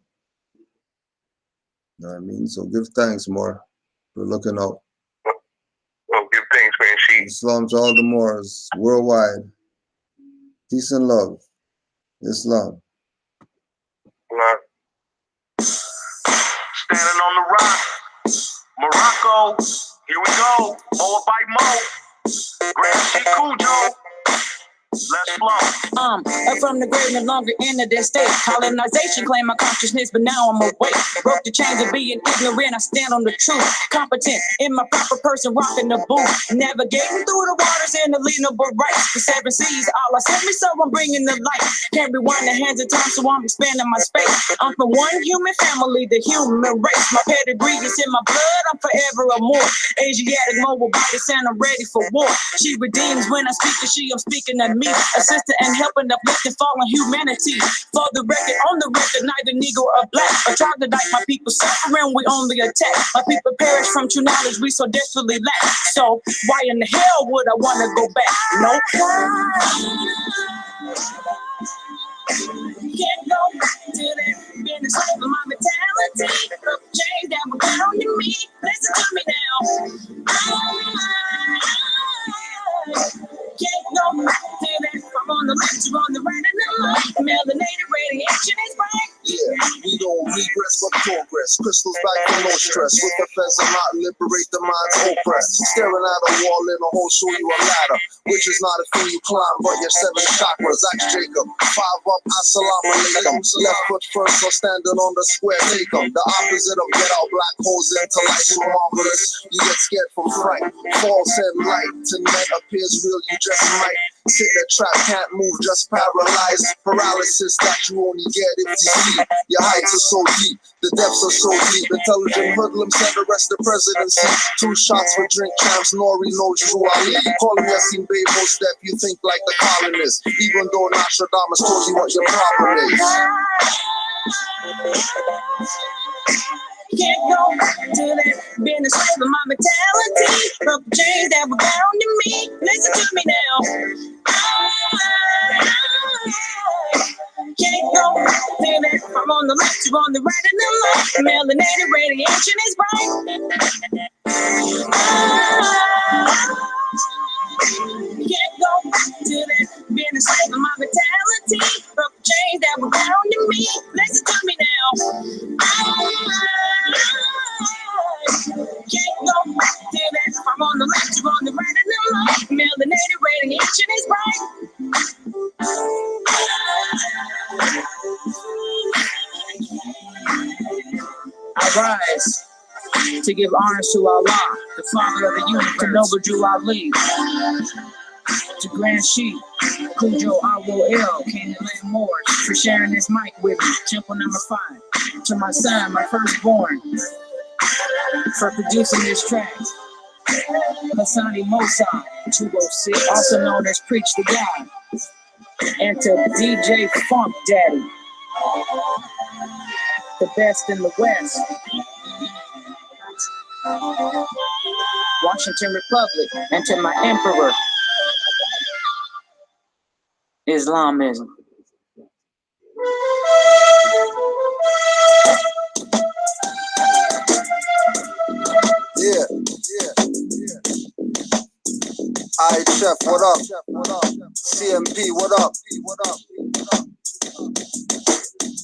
Speaker 6: You know what I mean? So give thanks more for looking out.
Speaker 7: Well, give thanks, man.
Speaker 6: Islam to all the Moors worldwide. Peace and love. Islam.
Speaker 9: Standing on the rock. Morocco. Here we go. More by Mo. Grand Sheik Cujo. Let's flow.
Speaker 5: From the grave no longer in the state. Colonization claimed my consciousness, but now I'm awake. Broke the chains of being ignorant. I stand on the truth. Competent in my proper person, rocking the booth. Navigating through the waters in the lean of rights. The 7 seas, Allah sent me, so I'm bringing the light. Can't rewind the hands of time, so I'm expanding my space. I'm from one human family, the human race. My pedigree is in my blood. I'm forever a Moor. Asiatic mobile body, and I'm ready for war. She redeems when I speak to she. I'm speaking to me. Assisting and helping uplifting fallen humanity. For the record, on the record, neither Negro or black. A troglodyte, my people suffering, we only attack. My people perish from true knowledge, we so desperately lack. So why in the hell would I want to go back? No. Can't go back to that. Been a slave of my mentality. The change that was found in me. Listen to me now. Can't go back to that. on the left, you're on the right, and the left. Melanated radiation is bright.
Speaker 2: Yeah, we don't regress but progress. Crystals back for no stress. With the feds and not liberate the mind's oppressed. Staring at a wall in a hole, show you a ladder, which is not a thing you climb, but your 7 chakras. Ask Jacob, 5 up, assalamu alaikum. Left foot first, so standing on the square, take 'em. The opposite of get out black holes into light so marvelous. You get scared from fright. False and light tonight appears real, you just might sit the trap, can't move, just paralyzed. Paralysis that you only get if you sleep. Your heights are so deep, the depths are so deep. Intelligent hoodlums said arrest the presidency. 2 shots for drink champs, Nori knows True Ali. Calling Yasin Bey most step, you think like the colonists. Even though Nostradamus told you what your problem is.
Speaker 5: Can't go to that, being a slave of my mentality. Broke the chains that were bound to me. Listen to me now. Can't go to that. I'm on the left, you're on the right, and the left. Melanated radiation is bright. Can't go to that, being a slave of my mentality. Broke the chains that were bound to me. Listen to me now. Can't go to that. I'm on the left, you're on the right, and the left. Melanated radiation is bright. I rise to give honor to Allah, the Father of the universe, to Noble Drew Ali, to Grand Sheik, Cujo Awo Canaanland Moors, for sharing this mic with me, Temple number 5, to my son, my firstborn, for producing this track, Hassani Mosa, 206, also known as Preach to God, and to DJ Funk Daddy, the best in the West, Washington Republic, and to my emperor, Islamism.
Speaker 2: Yeah. Alright, Chef, what up? CMP, what up?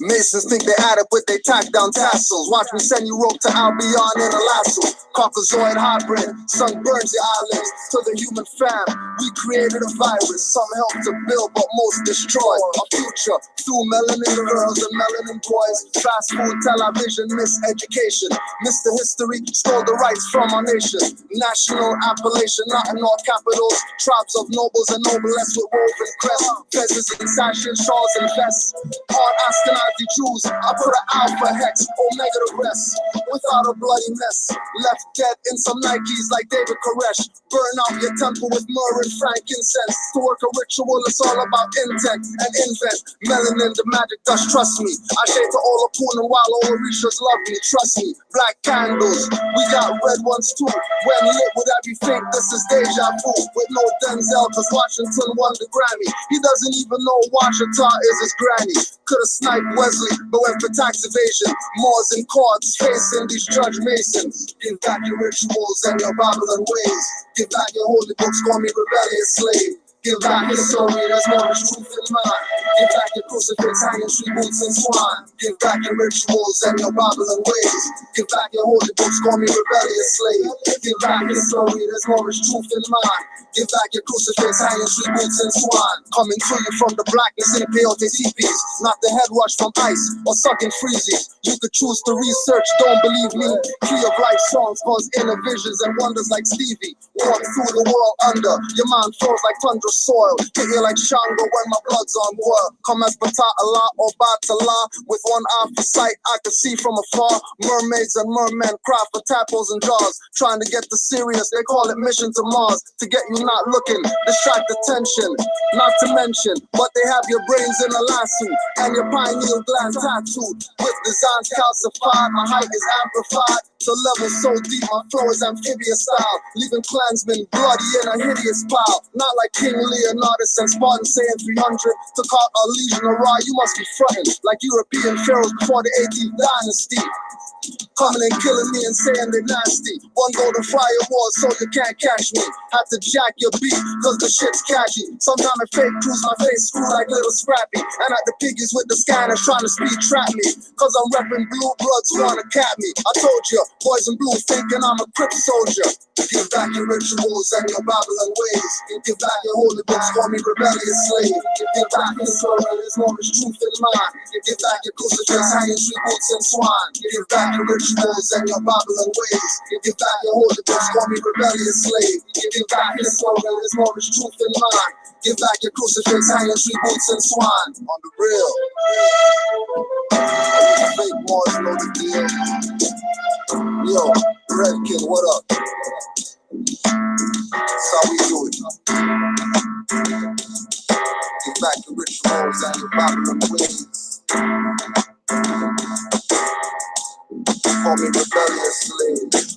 Speaker 2: Masons think they add up with they tack down tassels. Watch me send you rope to Albion in a lasso. Caucasoid hybrid, sun burns your eyelids. To the human fam, we created a virus. Some help to build, but most destroy. A future through melanin girls and melanin boys. Fast food, television, miseducation. Mr. History stole the rights from our nation. National appellation, not in all capitals. Tribes of nobles and noblesse with woven crests. Feathers and sashes, shawls and vests. On Ashkenazi Jews, I put an alpha hex, omega the rest. Without a bloody mess, left dead in some Nikes like David Koresh. Burn out your temple with myrrh and frankincense. To work a ritual, it's all about intent and invent. Melanin, the magic dust, trust me. I shade to all Apuna while all Orishas love me, trust me. Black candles, we got red ones too. When lit with everything, this is deja vu. With no Denzel, cause Washington won the Grammy. He doesn't even know Washington is his granny. Could've sniped Wesley, but went for tax evasion. Moors and courts facing these Judge Masons. Give back your rituals and your Babylon ways. Give back your holy books, call me rebellious slave. Give back your story, there's more than truth in mine. Give back your crucifix, hanging tree boots and swine. Give back your rituals and your Babylon ways. Give back your holy books, call me rebellious slave. Give back your story, there's more than truth in mine. Give back your crucifix, hanging tree boots and swine. Coming to you from the blackness in the peyote teepees. Not the head rush from ice or sucking freezies. You could choose to research, don't believe me. Key of life songs cause inner visions and wonders like Stevie. Walk through the world under, your mind flows like tundra soil. Hit you like Shango when my blood's on boil. Come as Bata'Allah or Bata'Allah. With one eye for sight, I can see from afar. Mermaids and mermen cry for tadpoles and jaws. Trying to get the serious, they call it mission to Mars. To get you not looking, distract attention. Not to mention, but they have your brains in a lasso and your pineal gland tattooed. With designs calcified, my height is amplified. The level so deep, my flow is amphibious style. Leaving clansmen bloody in a hideous pile. Not like King Leonidas and Spartan saying 300 to call a legion of Ra. You must be fronting like European pharaohs before the 18th dynasty. coming and killing me and saying they nasty. One go to firewall so you can't catch me. Had to jack your beat cause the shit's catchy. Sometimes I fake cruise my face screw like little Scrappy. And at the piggies with the scanners trying to speed trap me. Cause I'm repping blue bloods wanna cap me. I told you, boys in blue thinking I'm a Crip soldier. Give back your rituals and your Babylon ways. Give back your holy books, call me rebellious slave. Give back your soul, there's no much truth in mine. Give back your crucifix, hanging tree boots and swine. Give back your rituals and your Babylon ways. Give back your holy books, call me rebellious slave. Give back your soul, there's no much truth in mine. Give back your crucifix, hanging tree boots and swine. On the real. Fake boys know the deal. Yo, Redkin, what up? That's how we do it. Give back your rituals and your Babylon ways. Call me rebellious slave.